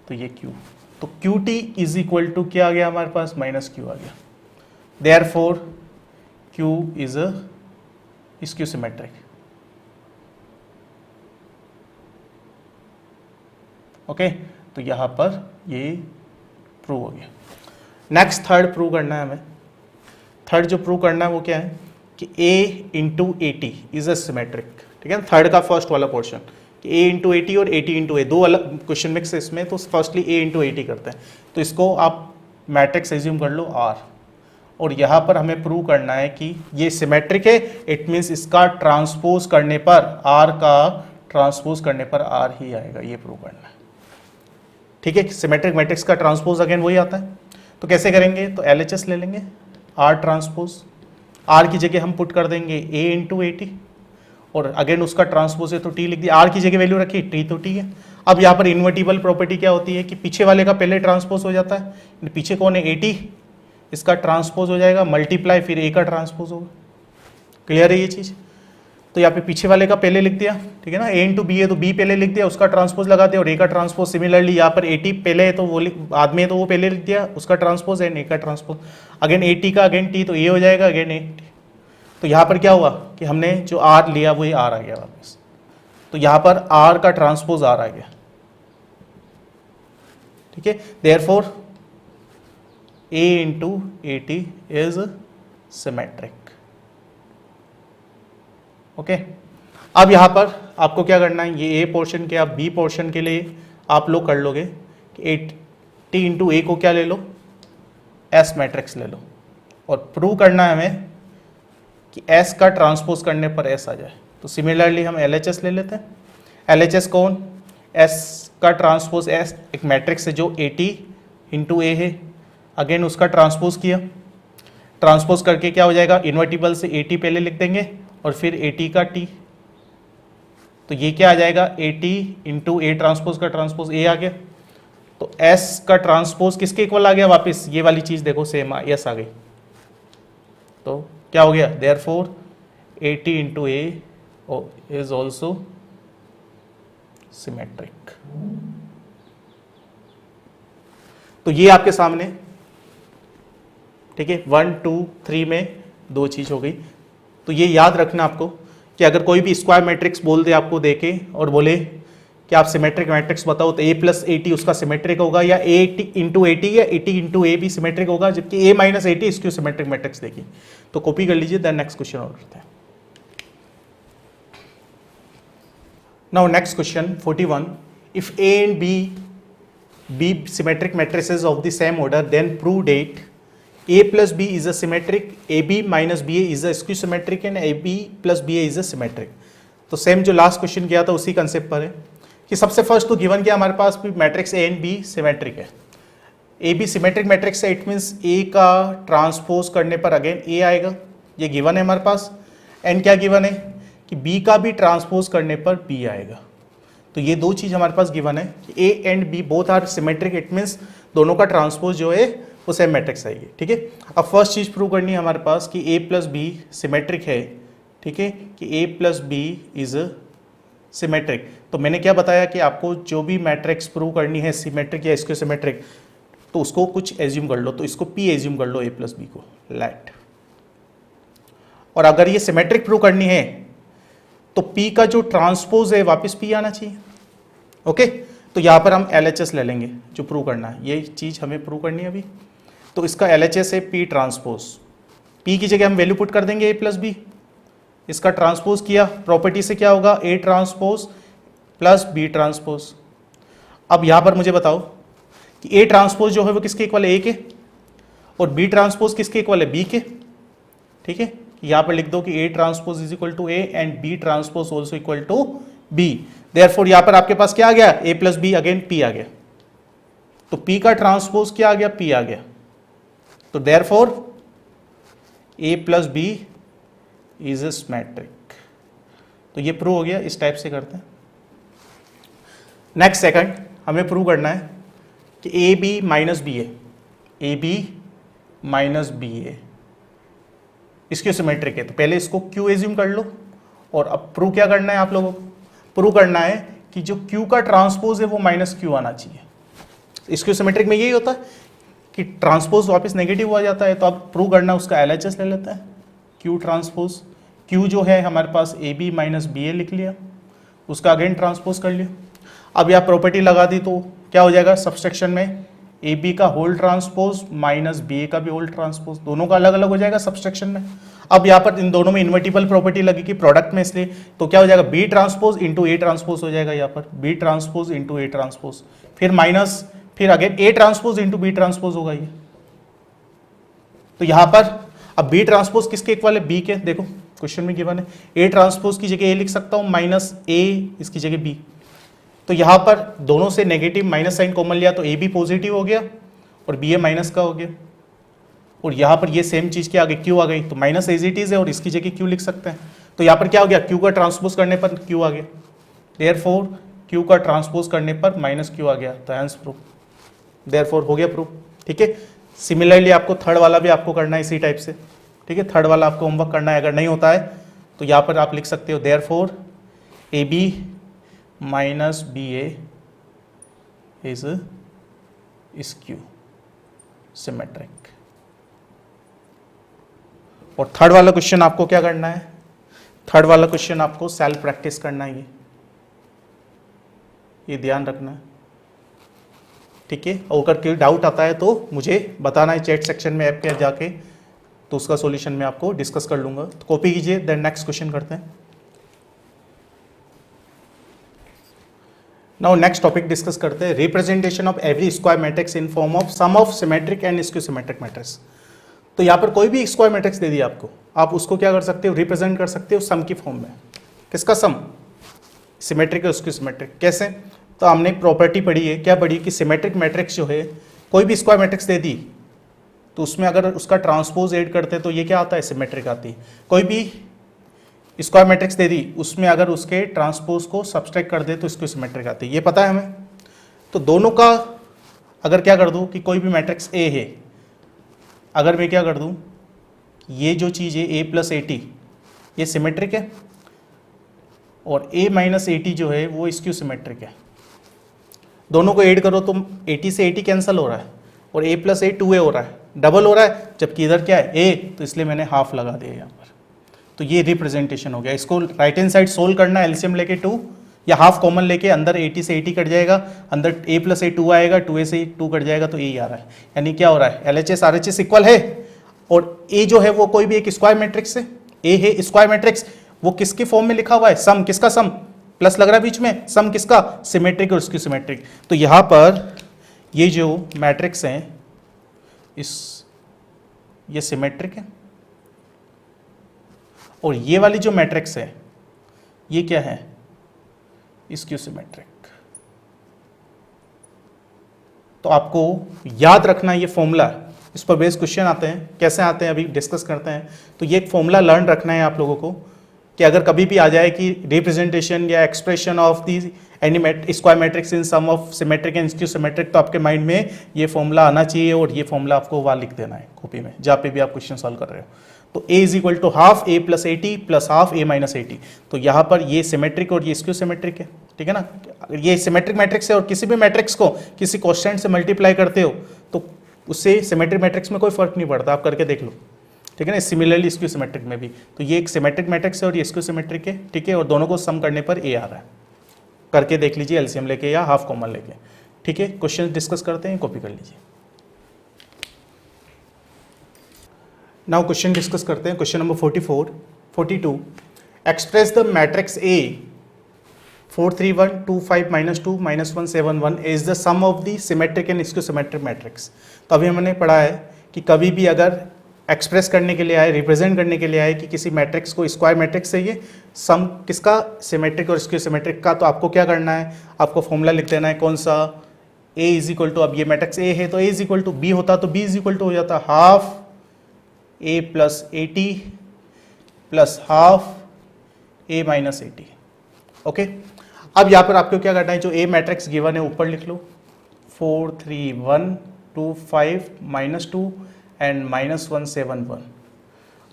तो ये क्यू। तो Q T is equal to क्या आ गया हमारे पास, माइनस क्यू आ गया। Therefore Q is a skew symmetric. Okay, तो यहां पर ये प्रूव हो गया। नेक्स्ट थर्ड प्रूव करना है हमें। थर्ड जो प्रूव करना है वो क्या है कि a into A T is a symmetric. ठीक है, थर्ड का फर्स्ट वाला पोर्शन कि a इंटू ए टी और ए टी इंटू ए, दो अलग क्वेश्चन मिक्स है इसमें। तो firstly a into A T करते हैं, तो इसको आप मैट्रिक्स एज्यूम कर लो R, और यहाँ पर हमें प्रूव करना है कि ये सिमेट्रिक है। इट मीन्स इसका ट्रांसपोज करने पर R का ट्रांसपोज करने पर R ही आएगा, ये प्रूव करना है। ठीक है, सिमेट्रिक मैट्रिक्स का ट्रांसपोज अगेन वही आता है। तो कैसे करेंगे, तो LHS ले लेंगे, R ट्रांसपोज, R की जगह हम पुट कर देंगे A इंटू ए टी, और अगेन उसका ट्रांसपोज है तो T लिख दिया, R की जगह वैल्यू रखी, T तो T है। अब यहाँ पर इन्वर्टिबल प्रॉपर्टी क्या होती है कि पीछे वाले का पहले ट्रांसपोज हो जाता है, पीछे कौन है ए टी, इसका ट्रांसपोज हो जाएगा मल्टीप्लाई फिर ए का ट्रांसपोज होगा। क्लियर है ये चीज़। तो यहाँ पे पीछे वाले का पहले लिख दिया, ठीक है ना, ए इंटू बी है तो बी पहले लिख दिया, उसका ट्रांसपोज लगा दिया, और ए का ट्रांसपोज सिमिलरली यहाँ पर ए टी पहले है तो वो बाद में है तो वो पहले लिख दिया, उसका ट्रांसपोज एंड ए का ट्रांसपोज, अगेन ए टी का अगेन टी तो ए हो जाएगा, अगेन ए टी। तो यहाँ पर क्या हुआ कि हमने जो आर लिया वही आर आ गया वापस, तो यहाँ पर आर का ट्रांसपोज आर आ गया। ठीक है, therefore A into A T is symmetric. Okay, अब यहाँ पर आपको क्या करना है, ये ए पोर्शन के आप बी पोर्शन के लिए आप लोग कर लोगे कि ए टी इंटू ए को क्या ले लो, एस मैट्रिक्स ले लो, और प्रूव करना है हमें कि एस का ट्रांसपोज करने पर एस आ जाए। तो सिमिलरली हम LHS ले लेते हैं। LHS कौन, एस का ट्रांसपोज एस एक मैट्रिक्स है जो ए टी इंटू ए है, अगेन उसका ट्रांसपोज किया, ट्रांसपोज करके क्या हो जाएगा, इन्वर्टिबल से ए टी पहले लिख देंगे और फिर ए टी का टी, तो ये क्या आ जाएगा, A T into A transpose का ट्रांसपोज ए आ गया। तो एस का ट्रांसपोज किसके इक्वल आ गया, वापस ये वाली चीज देखो सेम एस आ गई, तो क्या हो गया, therefore A T into A is also symmetric. तो ये आपके सामने, ठीक है, 1 2 3 में दो चीज हो गई। तो ये याद रखना आपको कि अगर कोई भी स्क्वायर मैट्रिक्स बोल दे आपको देके और बोले कि आप सिमेट्रिक मैट्रिक्स बताओ, तो ए प्लस ए टी उसका सिमेट्रिक होगा, या A T into A T या ए टी इंटू ए भी सिमेट्रिक होगा, जबकि ए माइनस ए टी इसकी सिमेट्रिक मैट्रिक्स देखी। तो कॉपी कर लीजिए, देन नेक्स्ट क्वेश्चन और करते हैं। Now next question 41, if A and B be symmetric matrices of the same order, then prove that a plus b is a symmetric, ab minus ba is a skew symmetric and ab plus ba is a symmetric. तो same जो last question किया था उसी concept पर है कि सबसे first तो गिवन किया हमारे पास भी matrix A and B symmetric है, ए बी सिमेट्रिक मैट्रिक्स है, इट मीन्स ए का ट्रांसपोज करने पर अगेन ए आएगा, ये गिवन है हमारे पास। एंड क्या गिवन है कि बी का भी ट्रांसपोज करने पर बी आएगा। तो ये दो चीज़ हमारे पास गिवन है कि A and B both are symmetric, it means दोनों का ट्रांसपोज जो है वो सेम मैट्रिक्स आएगी। ठीक है, अब फर्स्ट चीज़ प्रूव करनी है हमारे पास कि ए प्लस बी सिमेट्रिक है। ठीक है, कि ए प्लस बी इज सिमेट्रिक। तो मैंने क्या बताया कि आपको जो भी मैट्रिक्स प्रूव करनी है सिमेट्रिक या स्क्वायर सिमेट्रिक, तो उसको कुछ एज्यूम कर लो, तो इसको पी एज्यूम कर लो ए प्लस बी को, लेट। और अगर ये सिमेट्रिक प्रूव करनी है तो P का जो ट्रांसपोज है वापस P आना चाहिए। ओके, तो यहाँ पर हम LHS ले लेंगे जो प्रूव करना है, ये चीज़ हमें प्रूव करनी है अभी। तो इसका LHS है P ट्रांसपोज, P की जगह हम वैल्यू पुट कर देंगे A प्लस बी, इसका ट्रांसपोज किया, प्रॉपर्टी से क्या होगा A transpose plus B transpose. अब यहाँ पर मुझे बताओ कि A ट्रांसपोज जो है वो किसके इक्वल है A के, और B ट्रांसपोज किसके इक्वल है B के। ठीक है, यहाँ पर लिख दो कि A transpose is equal to A and B transpose also equal to B। Therefore यहाँ पर आपके पास क्या आ गया, A plus B again P आ गया, तो P का ट्रांसपोज क्या आ गया, P आ गया। तो therefore A plus B is a symmetric. तो ये प्रूव हो गया, इस टाइप से करते हैं। नेक्स्ट सेकंड हमें प्रूव करना है कि A B minus B A, A B minus B A इसकी सिमेट्रिक है। तो पहले इसको क्यू एज्यूम कर लो, और अब प्रूव क्या करना है आप लोगों को, प्रूव करना है कि जो क्यू का ट्रांसपोज है वो माइनस क्यू आना चाहिए। इसकी सिमेट्रिक में यही होता है कि ट्रांसपोज वापस नेगेटिव हो जाता है। तो अब प्रूव करना उसका LHS ले लेते हैं, क्यू ट्रांसपोज। क्यू जो है हमारे पास ए बी माइनस बी ए लिख लिया, उसका अगेन ट्रांसपोज कर लिया। अब यह प्रॉपर्टी लगा दी तो क्या हो जाएगा, सब्सट्रैक्शन में ए बी का होल ट्रांसपोज माइनस बी ए का भी होल ट्रांसपोज, दोनों का अलग अलग हो जाएगा सब्सट्रैक्शन में। अब यहाँ पर इन दोनों में इन्वर्टिबल प्रॉपर्टी लगेगी प्रोडक्ट में, इसलिए तो क्या हो जाएगा, B transpose into A transpose हो जाएगा, यहाँ पर B transpose into A transpose, फिर माइनस, फिर again A transpose into B transpose होगा ये। तो यहाँ पर अब बी ट्रांसपोज किसके इक्वल है, बी के। देखो क्वेश्चन में गिवन है, ए ट्रांसपोज की जगह ए लिख सकता हूँ, माइनस ए इसकी जगह बी। तो यहाँ पर दोनों से नेगेटिव माइनस साइन कॉमन लिया तो ए बी पॉजिटिव हो गया और बी ए माइनस का हो गया, और यहाँ पर ये सेम चीज़ के आगे क्यू आ गई, तो माइनस एज इट इज है और इसकी जगह क्यू लिख सकते हैं। तो यहाँ पर क्या हो गया, क्यू का ट्रांसपोज करने पर क्यू आ गया, देयरफॉर क्यू का ट्रांसपोज करने पर माइनस क्यू आ गया, तो हेंस प्रूफ, देयरफॉर हो गया प्रूफ। ठीक है, सिमिलरली आपको थर्ड वाला भी आपको करना है इसी टाइप से। ठीक है, थर्ड वाला आपको होमवर्क करना है, अगर नहीं होता है तो यहाँ पर आप लिख सकते हो, therefore A B minus B A is skew symmetric. और थर्ड वाला क्वेश्चन आपको क्या करना है, थर्ड वाला क्वेश्चन आपको सेल्फ प्रैक्टिस करना है, ये ध्यान रखना है। ठीक है, और अगर कोई डाउट आता है तो मुझे बताना है चैट सेक्शन में ऐप पे जाके, तो उसका सॉल्यूशन मैं आपको डिस्कस कर लूंगा। तो कॉपी कीजिए, देन नेक्स्ट क्वेश्चन करते हैं। नाउ नेक्स्ट टॉपिक डिस्कस करते हैं, representation of every square matrix in form of sum of symmetric and skew symmetric matrix. तो यहाँ पर कोई भी स्क्वायर मैट्रिक्स दे दिया आपको, आप उसको क्या कर सकते हो, रिप्रेजेंट कर सकते हो सम की फॉर्म में। किसका सम, सिमेट्रिक और स्क्यू सिमेट्रिक। कैसे, तो हमने प्रॉपर्टी पढ़ी है, क्या पढ़ी कि सिमेट्रिक मैट्रिक्स जो है, कोई भी स्क्वायर मैट्रिक्स दे दी तो उसमें अगर उसका ट्रांसपोज ऐड करते तो ये क्या आता है, सिमेट्रिक आती है। कोई भी स्क्वायर मैट्रिक्स दे दी, उसमें अगर उसके ट्रांसपोज को सब्सट्रैक्ट कर दे तो इसको सिमेट्रिक आती है, ये पता है हमें। तो दोनों का अगर क्या कर दूं कि कोई भी मैट्रिक्स ए है, अगर मैं क्या कर दूं, ये जो चीज़ है ए प्लस ए टी ये सिमेट्रिक है, और ए माइनस ए टी जो है वो स्क्यू सिमेट्रिक है। दोनों को ऐड करो तो 80 से 80 कैंसिल हो रहा है, और a प्लस ए 2a हो रहा है, डबल हो रहा है, जबकि इधर क्या है a, तो इसलिए मैंने हाफ लगा दिया यहाँ पर। तो ये रिप्रेजेंटेशन हो गया। इसको राइट हैंड साइड सोल्व करना है, एलसीएम लेके 2 या हाफ कॉमन लेके, अंदर 80 से 80 कट जाएगा, अंदर a प्लस ए 2 आएगा, 2a से 2 कट जाएगा, तो a आ रहा है। यानी क्या हो रहा है, LHS RHS इक्वल है, और a जो है वो कोई भी एक स्क्वायर मैट्रिक्स है, a है स्क्वायर मैट्रिक्स, वो किसके फॉर्म में लिखा हुआ है, सम, किसका सम, प्लस लग रहा है बीच में, सम किसका, सिमेट्रिक और उसकी सिमेट्रिक। तो यहां पर ये जो मैट्रिक्स हैं ये सिमेट्रिक है, और ये वाली जो मैट्रिक्स है ये क्या है, स्क्यू सिमेट्रिक। तो आपको याद रखना ये फॉर्मूला, इस पर बेस्ड क्वेश्चन आते हैं, कैसे आते हैं अभी डिस्कस करते हैं। तो ये एक फॉर्मूला लर्न रखना है आप लोगों को कि अगर कभी भी आ जाए कि रिप्रेजेंटेशन या expression of the any square matrix in sum of symmetric and skew symmetric, तो आपके माइंड में ये फॉर्मूला आना चाहिए, और ये फॉर्मूला आपको वहाँ लिख देना है कॉपी में जहाँ पे भी आप क्वेश्चन सॉल्व कर रहे हो। तो a is equal to half a plus 80 plus half a minus 80। तो यहाँ पर ये सिमेट्रिक और ये स्क्यू सिमेट्रिक है, ठीक है ना। ये सिमेट्रिक मैट्रिक्स है, और किसी भी मैट्रिक्स को किसी कांस्टेंट से मल्टीप्लाई करते हो तो उससे सिमेट्रिक मैट्रिक्स में कोई फर्क नहीं पड़ता, आप करके देख लो, ठीक है ना। सिमिलरली स्क्यू सिमेट्रिक में भी, तो ये एक सिमेट्रिक मैट्रिक्स है और ये स्क्यू सिमेट्रिक है, ठीक है। और दोनों को सम करने पर a आ रहा है, करके देख लीजिए एलसीएम लेके या हाफ कॉमन लेके, ठीक है। क्वेश्चन डिस्कस करते हैं, कॉपी कर लीजिए। नाउ क्वेश्चन डिस्कस करते हैं। Question number 42 express the matrix A 4 3 1 2 5 -2 -1 7 1 is the sum of the symmetric and skew symmetric matrix. तो अभी हमने पढ़ा है कि कभी भी अगर एक्सप्रेस करने के लिए आए, रिप्रेजेंट करने के लिए आए कि किसी मैट्रिक्स को स्क्वायर मैट्रिक्स से ये सम किसका, सिमेट्रिक और स्क्यू सिमेट्रिक का, तो आपको क्या करना है, आपको फॉर्मूला लिख देना है कौन सा, A इज इक्वल टू, अब ये मैट्रिक्स A है तो A is equal to B होता, तो B इज इक्वल टू हो जाता half A plus 80 plus half A minus 80, okay. अब यहाँ पर आपको क्या करना है, जो A मैट्रिक्स गिवन है ऊपर लिख लो, 4 3 1 2 5 -2 एंड -1 7 1,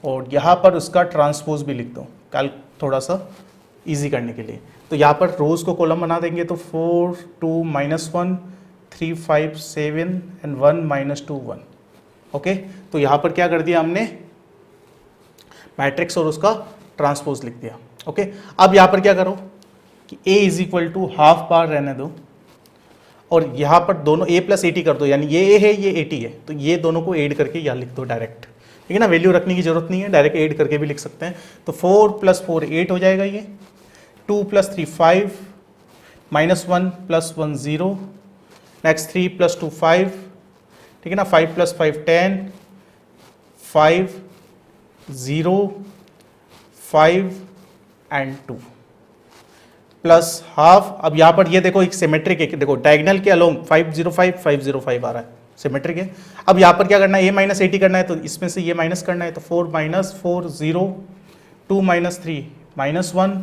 और यहाँ पर उसका ट्रांसपोज भी लिख दो कल थोड़ा सा इजी करने के लिए। तो यहाँ पर रोज को कॉलम बना देंगे, तो 4 2 -1 3 5 7 एंड 1 -2 1, ओके। तो यहाँ पर क्या कर दिया हमने, मैट्रिक्स और उसका ट्रांसपोज लिख दिया, ओके। अब यहाँ पर क्या करो कि A is equal to half bar रहने दो, और यहाँ पर दोनों A प्लस 80 कर दो, यानी ये A है ये 80 है, तो ये दोनों को ऐड करके यहाँ लिख दो डायरेक्ट, ठीक है ना। वैल्यू रखने की जरूरत नहीं है, डायरेक्ट ऐड करके भी लिख सकते हैं। तो 4 + 4 8 हो जाएगा, ये 2 + 3 5 -1 + 1 0, नेक्स्ट 3 + 2 5, ठीक है ना, 5 + 5 10, 5 0 5 एंड 2 प्लस हाफ। अब यहाँ पर ये देखो एक सिमेट्रिक है, देखो डायगोनल के अलोंग 505 505 आ रहा है, सिमेट्रिक है। अब यहाँ पर क्या करना है, A माइनस 80 करना है, तो इसमें से ये माइनस करना है, तो 4 - 4 0 2 - 3 -1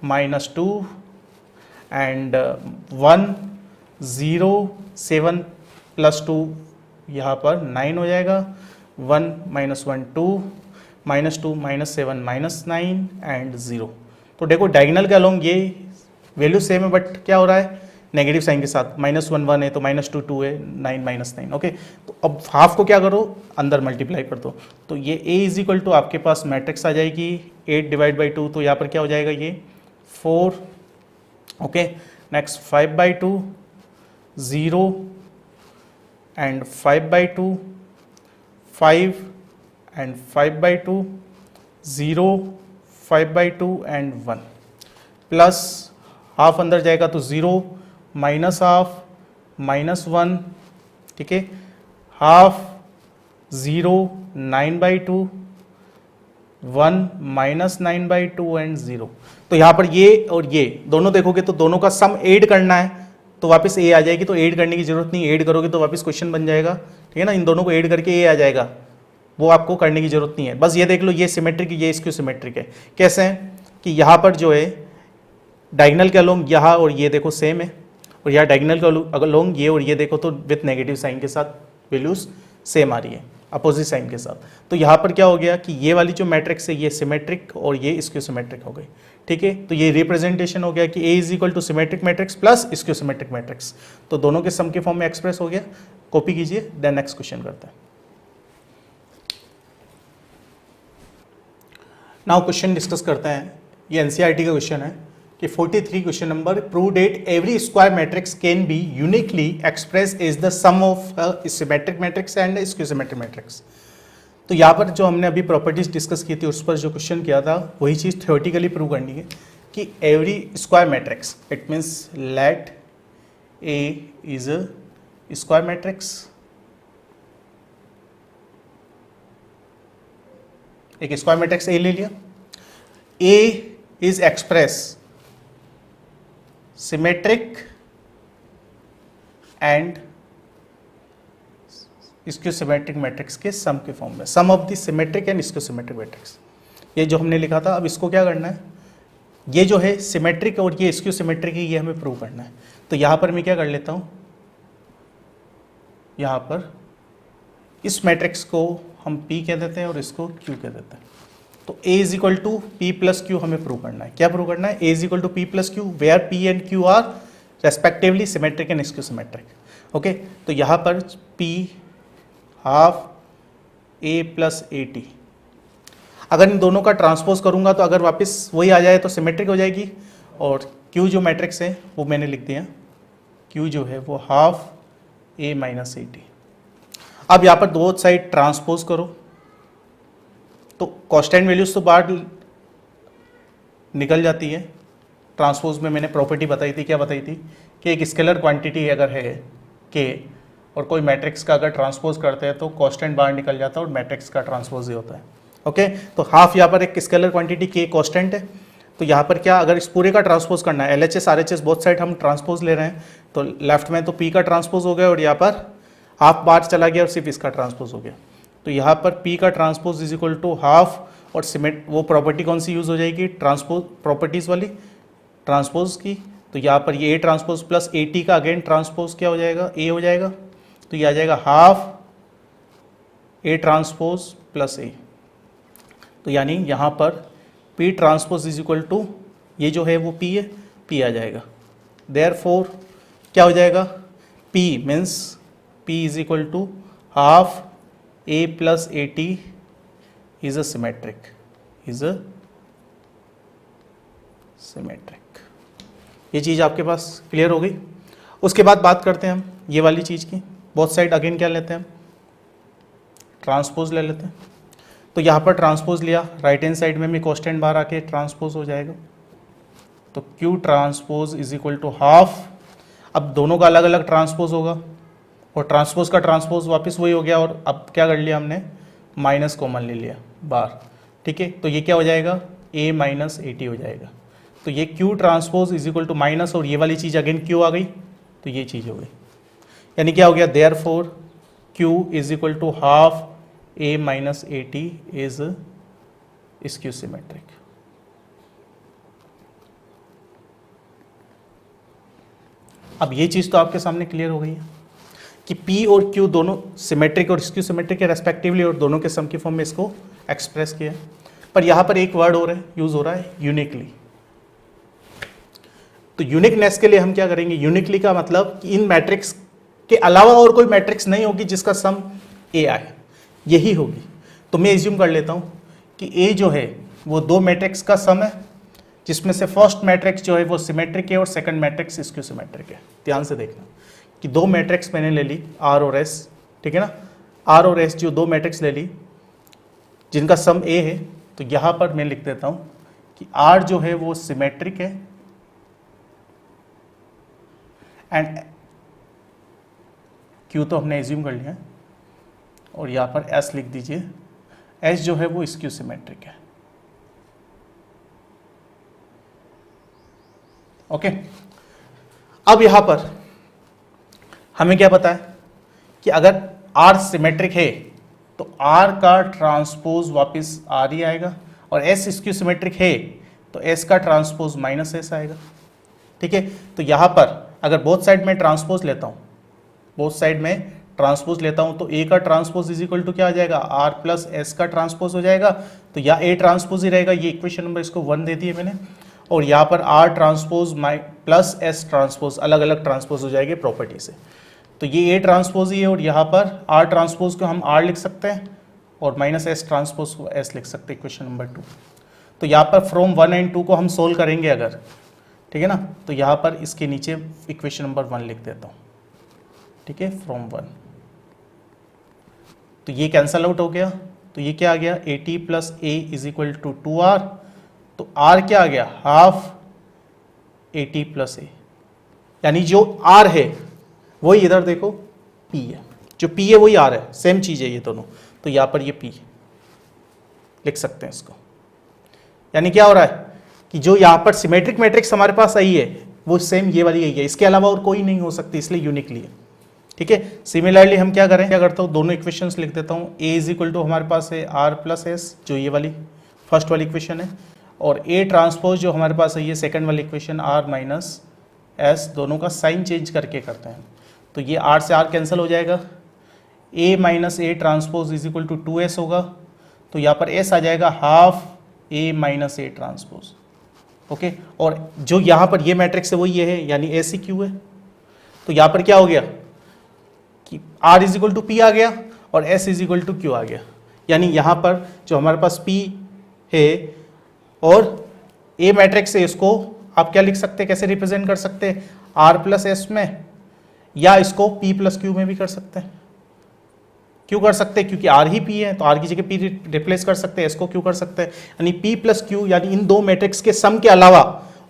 -2 एंड 1 0 7 + 2 यहाँ पर 9 हो जाएगा, 1 -1 2 -2 -7 -9 एंड 0। तो देखो डायगोनल के अलोंग ये वैल्यू सेम है, बट क्या हो रहा है, नेगेटिव साइन के साथ, -1 1 है तो -2 2 है, 9 -9, ओके। तो अब हाफ को क्या करो, अंदर मल्टीप्लाई कर दो, तो ये A इज इक्वल टू आपके पास मैट्रिक्स आ जाएगी 8 / 2, तो यहाँ पर क्या हो जाएगा, ये 4, okay. Next 5/2 0 and 5/2 5 and 5/2 0 5/2 and 1 plus half अंदर जाएगा तो 0 -हाफ -1, ठीक है, हाफ 0 9/2 1 -9/2 एंड 0। तो यहाँ पर ये और ये दोनों देखोगे तो दोनों का सम ऐड करना है, तो वापस A आ जाएगी, तो ऐड करने की जरूरत नहीं, ऐड करोगे तो वापस क्वेश्चन बन जाएगा, ठीक है ना। इन दोनों को ऐड करके A आ जाएगा, वो आपको करने की जरूरत नहीं है। बस ये देख लो, ये सिमेट्रिक ये स्क्यू सिमेट्रिक है। कैसे है कि यहाँ पर जो है डायगोनल के अलोंग यहाँ और ये देखो सेम है, और यहाँ डायगोनल के अलोंग ये और ये देखो तो विथ नेगेटिव साइन के साथ वैल्यूज सेम आ रही है, अपोजिट साइन के साथ। तो यहाँ पर क्या हो गया कि ये वाली जो मैट्रिक्स है ये सिमेट्रिक और ये स्क्यू सिमेट्रिक हो गई, ठीक है। तो ये रिप्रेजेंटेशन हो गया कि A is equal to symmetric matrix plus skew symmetric matrix, तो दोनों के सम के फॉर्म में एक्सप्रेस हो गया। कॉपी कीजिए, देन नेक्स्ट क्वेश्चन करते हैं। नाउ क्वेश्चन डिस्कस करते हैं। ये एनसीईआरटी का क्वेश्चन है कि 43 question number, prove that every square matrix can be uniquely express is the sum of symmetric matrix and skew symmetric matrix. तो यहाँ पर जो हमने अभी प्रॉपर्टीज डिस्कस की थी उस पर जो क्वेश्चन किया था वही चीज़ थ्योरेटिकली प्रूव करनी है कि every square matrix, it means let A is a square matrix, एक स्क्वायर मैट्रिक्स ए ले लिया, A is express symmetric and skew symmetric matrix के सम के फॉर्म में, sum of the symmetric and skew symmetric matrix, ये जो हमने लिखा था। अब इसको क्या करना है, ये जो है सिमेट्रिक और ये स्क्यू सिमेट्रिक है, ये हमें प्रूव करना है। तो यहाँ पर मैं क्या कर लेता हूँ, यहाँ पर इस मैट्रिक्स को हम P कह देते हैं और इसको Q कह देते हैं। तो A is equal to P plus Q हमें प्रूव करना है। क्या प्रूव करना है, A is equal to P plus Q where P and Q are respectively symmetric and skew symmetric. Okay, तो यहाँ पर P half A plus AT, अगर इन दोनों का ट्रांसपोज करूंगा तो अगर वापस वही आ जाए तो सिमेट्रिक हो जाएगी, और Q जो मैट्रिक्स है वो मैंने लिख दिया, Q जो है वो हाफ A माइनस AT। अब यहाँ पर दो साइड ट्रांसपोज करो तो कांस्टेंट वैल्यूज तो बाहर निकल जाती है। ट्रांसपोज में मैंने प्रॉपर्टी बताई थी, क्या बताई थी कि एक स्केलर क्वांटिटी अगर है के और कोई मैट्रिक्स का अगर ट्रांसपोज करते हैं तो कांस्टेंट बाहर निकल जाता है और मैट्रिक्स का ट्रांसपोज ही होता है। ओके, तो हाफ यहाँ पर एक स्केलर क्वांटिटी के कांस्टेंट है, तो यहाँ पर क्या अगर इस पूरे का ट्रांसपोज करना है, LHS RHS बोथ साइड हम ट्रांसपोज ले रहे हैं, तो लेफ्ट में तो P का ट्रांसपोज हो गया और यहाँ पर हाफ बाहर चला गया और सिर्फ इसका ट्रांसपोज हो गया। तो यहाँ पर P का transpose is equal to half, और सिमेट वो प्रॉपर्टी कौन सी यूज़ हो जाएगी, ट्रांसपोज प्रॉपर्टीज़ वाली ट्रांसपोज की। तो यहाँ पर ये A ट्रांसपोज प्लस AT का अगेन ट्रांसपोज क्या हो जाएगा, A हो जाएगा, तो ये आ जाएगा half A transpose plus A। तो यानी यहाँ पर P transpose is equal to ये जो है वो P है, P आ जाएगा। देयरफॉर क्या हो जाएगा, P means P is equal to half A plus AT is a symmetric, is a symmetric. ये चीज़ आपके पास क्लियर हो गई। उसके बाद बात करते हैं हम ये वाली चीज़ की, बोथ साइड अगेन क्या लेते हैं हम, ट्रांसपोज ले लेते हैं। तो यहाँ पर ट्रांसपोज लिया, राइट हैंड साइड में भी कांस्टेंट बाहर आके ट्रांसपोज हो जाएगा, तो Q transpose is equal to half. अब दोनों का अलग अलग ट्रांसपोज होगा और ट्रांसपोज का ट्रांसपोज वापस वही हो गया, और अब क्या कर लिया हमने, माइनस कॉमन ले लिया बाहर। ठीक है, तो ये क्या हो जाएगा, A माइनस AT हो जाएगा। तो ये Q transpose is equal to minus, और ये वाली चीज़ अगेन Q आ गई, तो ये चीज़ हो गई। यानी क्या हो गया, therefore Q is equal to half A minus AT is skew symmetric. अब ये चीज़ तो आपके सामने क्लियर हो गई है कि P और Q दोनों सिमेट्रिक और स्क्यू सिमेट्रिक के रेस्पेक्टिवली, और दोनों के सम की फॉर्म में इसको एक्सप्रेस किया। पर यहाँ पर एक वर्ड और है यूज हो रहा है, यूनिकली। तो यूनिकनेस के लिए हम क्या करेंगे, यूनिकली का मतलब कि इन मैट्रिक्स के अलावा और कोई मैट्रिक्स नहीं होगी जिसका सम A आए, यही होगी। तो मैं एज्यूम कर लेता हूँ कि A जो है वो दो मैट्रिक्स का सम है, जिसमें से फर्स्ट मैट्रिक्स जो है वो सिमेट्रिक है और सेकंड मैट्रिक्स स्क्यू सिमेट्रिक है। ध्यान से देखना कि दो मैट्रिक्स मैंने ले ली R और S, ठीक है ना, R और S जो दो मैट्रिक्स ले ली जिनका सम A है, तो यहाँ पर मैं लिख देता हूँ कि R जो है वो सिमेट्रिक है एंड Q तो हमने एज्यूम कर लिया है, और यहाँ पर S लिख दीजिए, S जो है वो स्क्यू सिमेट्रिक है। ओके, अब यहाँ पर हमें क्या पता है कि अगर R सिमेट्रिक है तो R का ट्रांसपोज वापस R ही आएगा, और S स्क्यू सिमेट्रिक है तो S का ट्रांसपोज माइनस S आएगा। ठीक है, तो यहाँ पर अगर बोथ साइड में ट्रांसपोज लेता हूँ, बोथ साइड में ट्रांसपोज लेता हूँ, तो A का ट्रांसपोज इज इक्वल टू क्या आ जाएगा, R प्लस S का ट्रांसपोज हो जाएगा। तो या A ट्रांसपोज ही रहेगा, ये इक्वेशन नंबर इसको 1 दे दिए मैंने, और यहाँ पर R transpose plus S transpose अलग अलग ट्रांसपोज हो जाएंगे प्रॉपर्टी से। तो ये A ट्रांसपोज ही है, और यहाँ पर R ट्रांसपोज को हम R लिख सकते हैं और माइनस S ट्रांसपोज को S लिख सकते हैं, इक्वेशन नंबर 2। तो यहाँ पर फ्रॉम 1 एंड 2 को हम सोल्व करेंगे अगर, ठीक है ना, तो यहाँ पर इसके नीचे इक्वेशन नंबर 1 लिख देता हूँ। ठीक है, फ्रॉम 1, तो ये कैंसल आउट हो गया, तो ये क्या आ गया, AT plus A is equal to 2R। तो R क्या आ गया, half A T plus A, यानी जो आर है वही इधर देखो पी है, जो पी है वही आर है, सेम चीज़ है ये दोनों। तो यहाँ पर ये पी लिख सकते हैं इसको। यानी क्या हो रहा है कि जो यहाँ पर सिमेट्रिक मैट्रिक्स हमारे पास आई है वो सेम ये वाली आई है, इसके अलावा और कोई नहीं हो सकती, इसलिए यूनिकली है। ठीक है, सिमिलरली हम क्या करता हूँ, दोनों इक्वेशंस लिख देता हूँ। ए इज इक्वल टू हमारे पास है आर प्लस एस, जो ये वाली फर्स्ट वाली इक्वेशन है, और ए ट्रांसपोज जो हमारे पास है ये सेकंड वाली इक्वेशन आर माइनस एस, दोनों का साइन चेंज करके करते हैं। तो ये आर से आर कैंसिल हो जाएगा, A minus A transpose is equal to 2s होगा, तो यहाँ पर s आ जाएगा half A minus A transpose. Okay, और जो यहाँ पर ये मैट्रिक्स है वो ये है, यानी ए सी क्यू है। तो यहाँ पर क्या हो गया कि r is equal to P आ गया और s is equal to Q आ गया। यानी यहाँ पर जो हमारे पास p है और a मैट्रिक्स है, इसको आप क्या लिख सकते हैं, कैसे रिप्रेजेंट कर सकते हैं, r प्लस एस में, या इसको p प्लस क्यू में भी कर सकते हैं। क्यों कर सकते हैं, क्योंकि r ही p है, तो r की जगह p रिप्लेस कर सकते हैं, इसको क्यों कर सकते हैं, यानी p प्लस क्यू, यानी इन दो मैट्रिक्स के सम के अलावा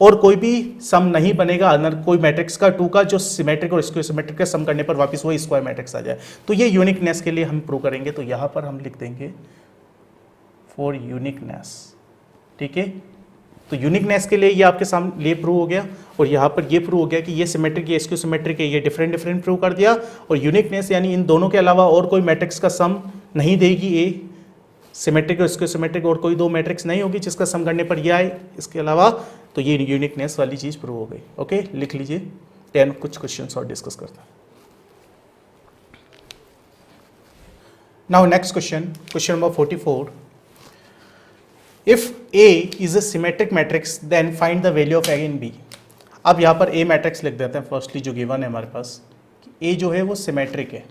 और कोई भी सम नहीं बनेगा अगर कोई मैट्रिक्स का 2 का जो सिमेट्रिक और स्क्वायर सिमेट्रिक का सम करने पर वापस वही स्क्वायर मैट्रिक्स आ जाए। तो ये यूनिकनेस के लिए हम प्रूव करेंगे, तो यहाँ पर हम लिख देंगे फॉर यूनिकनेस। ठीक है, तो यूनिकनेस के लिए ये आपके सामने ये प्रूव हो गया, और यहाँ पर ये प्रूव हो गया कि ये सिमेट्रिक है, इसको सिमेट्रिक है, ये डिफरेंट डिफरेंट प्रूव कर दिया। और यूनिकनेस यानी इन दोनों के अलावा और कोई मैट्रिक्स का सम नहीं देगी ए, सिमेट्रिक और इसको सिमेट्रिक और कोई दो मैट्रिक्स नहीं होगी जिसका सम करने पर यह आए इसके अलावा, तो ये यूनिकनेस वाली चीज़ प्रूव हो गई। ओके, लिख लीजिए। 10 कुछ क्वेश्चन और डिस्कस करते हैं। Now next question number 44। If A is a symmetric matrix, then find the value of A in B. अब यहाँ पर A मैट्रिक्स लिख देते हैं फर्स्टली, जो गिवन है हमारे पास। A जो है वो सिमेट्रिक है,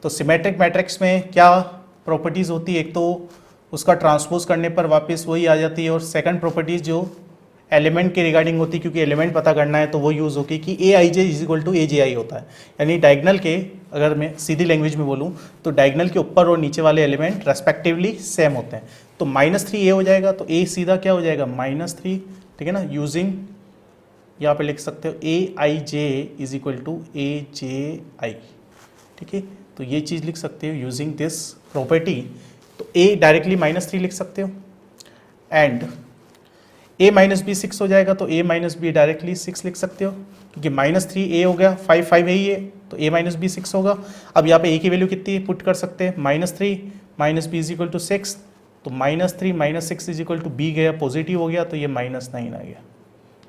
तो सिमेट्रिक मैट्रिक्स में क्या प्रॉपर्टीज़ होती है, एक तो उसका ट्रांसपोज करने पर वापस वही आ जाती है, और सेकंड प्रॉपर्टीज़ जो एलिमेंट के रिगार्डिंग होती है, क्योंकि एलिमेंट पता करना है तो वो यूज़ होगी कि A I J is equal to A J आई होता है। यानी डायगनल के, अगर मैं सीधी लैंग्वेज में बोलूँ तो डायगनल के ऊपर और नीचे वाले एलिमेंट रेस्पेक्टिवली सेम होते हैं। तो -3 ए हो जाएगा, तो ए सीधा क्या हो जाएगा -3। ठीक है ना, यूजिंग यहाँ पे लिख सकते हो ए I J is equal to A J आई। ठीक है, तो ये चीज़ लिख सकते हो यूजिंग दिस प्रॉपर्टी। तो ए डायरेक्टली -3 लिख सकते हो, एंड a माइनस बी 6 हो जाएगा, तो a माइनस बी डायरेक्टली 6 लिख सकते हो, क्योंकि -3 a हो गया, 5 5 ही है, तो a माइनस बी 6 होगा। अब यहाँ पे a की वैल्यू कितनी पुट कर सकते हैं, -3 minus B is equal to 6, तो -3 minus 6 is equal to B गया, पॉजिटिव हो गया, तो ये -9 आ गया,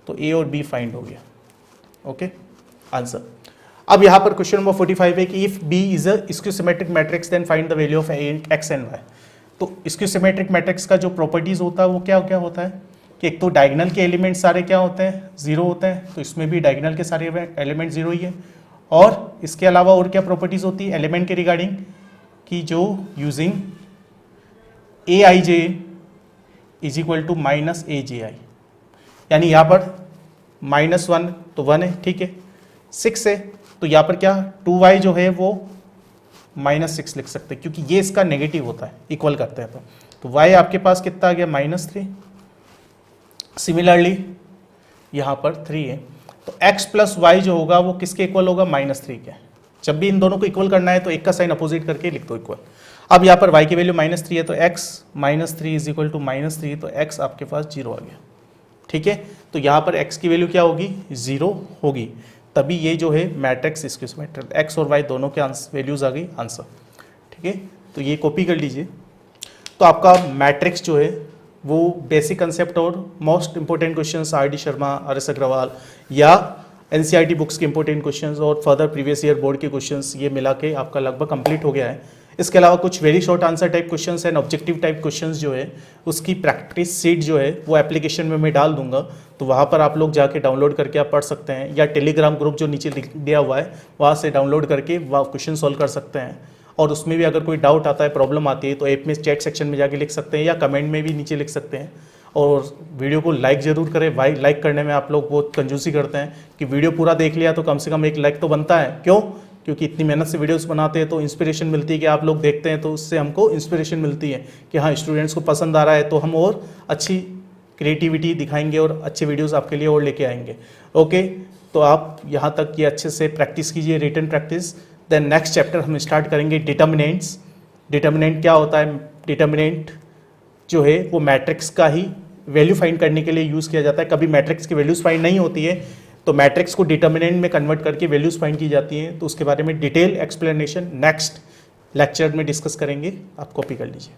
तो a और b फाइंड हो गया। Okay, answer. अब यहाँ पर क्वेश्चन नंबर 45 है कि if b is a skew symmetric matrix then find the value of x and y। तो स्क्यूसिमेट्रिक मैट्रिक्स का जो प्रॉपर्टीज होता है वो क्या क्या होता है कि एक तो डायगनल के एलिमेंट सारे क्या होते हैं, 0 होते हैं, तो इसमें भी डायगनल के सारे एलिमेंट 0 ही है। और इसके अलावा और क्या प्रॉपर्टीज होती है एलिमेंट के रिगार्डिंग, कि जो using A I J is equal to minus A J I, यानी यहाँ पर -1 तो 1 है, ठीक है, 6 है, तो यहाँ पर क्या 2y जो है वो -6 लिख सकते हैं, क्योंकि ये इसका नेगेटिव होता है, इक्वल करते हैं तो y आपके पास कितना आ गया -3। सिमिलरली यहाँ पर 3 है, तो x प्लस वाई जो होगा वो किसके इक्वल होगा, -3 के। जब भी इन दोनों को इक्वल करना है तो एक का साइन अपोजिट करके लिख दो इक्वल। अब यहाँ पर y की वैल्यू -3 है, तो x -3 इज इक्वल टू -3, तो x आपके पास 0 आ गया। ठीक है, तो यहाँ पर x की वैल्यू क्या होगी, 0 होगी, तभी ये जो है मैट्रिक्स इसके x और y दोनों के वैल्यूज आ गई, आंसर। ठीक है, तो ये कॉपी कर लीजिए। तो आपका मैट्रिक्स जो है वो बेसिक कंसेप्ट और most important questions R D Sharma, R S Agarwal या एनसीईआरटी बुक्स के इंपॉर्टेंट क्वेश्चंस और फर्दर प्रीवियस ईयर बोर्ड के क्वेश्चंस, ये मिला के आपका लगभग कंप्लीट हो गया है। इसके अलावा कुछ very short answer type questions and objective type questions जो है उसकी प्रैक्टिस सीट जो है वो एप्लीकेशन में मैं डाल दूंगा, तो वहाँ पर आप लोग जाके डाउनलोड करके आप पढ़ सकते हैं, या टेलीग्राम ग्रुप जो नीचे दिया हुआ है वहाँ से डाउनलोड करके वह क्वेश्चन सॉल्व कर सकते हैं। और उसमें भी अगर कोई डाउट आता है, प्रॉब्लम आती है, तो ऐप में चैट सेक्शन में जाके लिख सकते हैं या कमेंट में भी नीचे लिख सकते हैं। और वीडियो को लाइक ज़रूर करें, भाई लाइक करने में आप लोग बहुत कंजूसी करते हैं कि वीडियो पूरा देख लिया तो कम से कम एक लाइक तो बनता है। क्यों? क्योंकि इतनी मेहनत से वीडियोस बनाते हैं तो इंस्पिरेशन मिलती है कि आप लोग देखते हैं, तो उससे हमको इंस्पिरेशन मिलती है कि हाँ स्टूडेंट्स को पसंद आ रहा है, तो हम और अच्छी क्रिएटिविटी दिखाएंगे और अच्छे वीडियोस आपके लिए और लेके आएंगे। ओके, तो आप यहाँ तक ये अच्छे से प्रैक्टिस कीजिए, written practice. Then next chapter हम स्टार्ट करेंगे डिटर्मिनेंट्स। डिटर्मिनेंट क्या होता है? डिटर्मिनेंट जो है वो मैट्रिक्स का ही वैल्यू फाइंड करने के लिए यूज़ किया जाता है। कभी मैट्रिक्स की वैल्यूज़ फाइंड नहीं होती है तो मैट्रिक्स को डिटर्मिनेंट में कन्वर्ट करके वैल्यूज़ फाइंड की जाती हैं। तो उसके बारे में डिटेल एक्सप्लेनेशन नेक्स्ट लेक्चर में डिस्कस करेंगे, आप कॉपी कर लीजिए।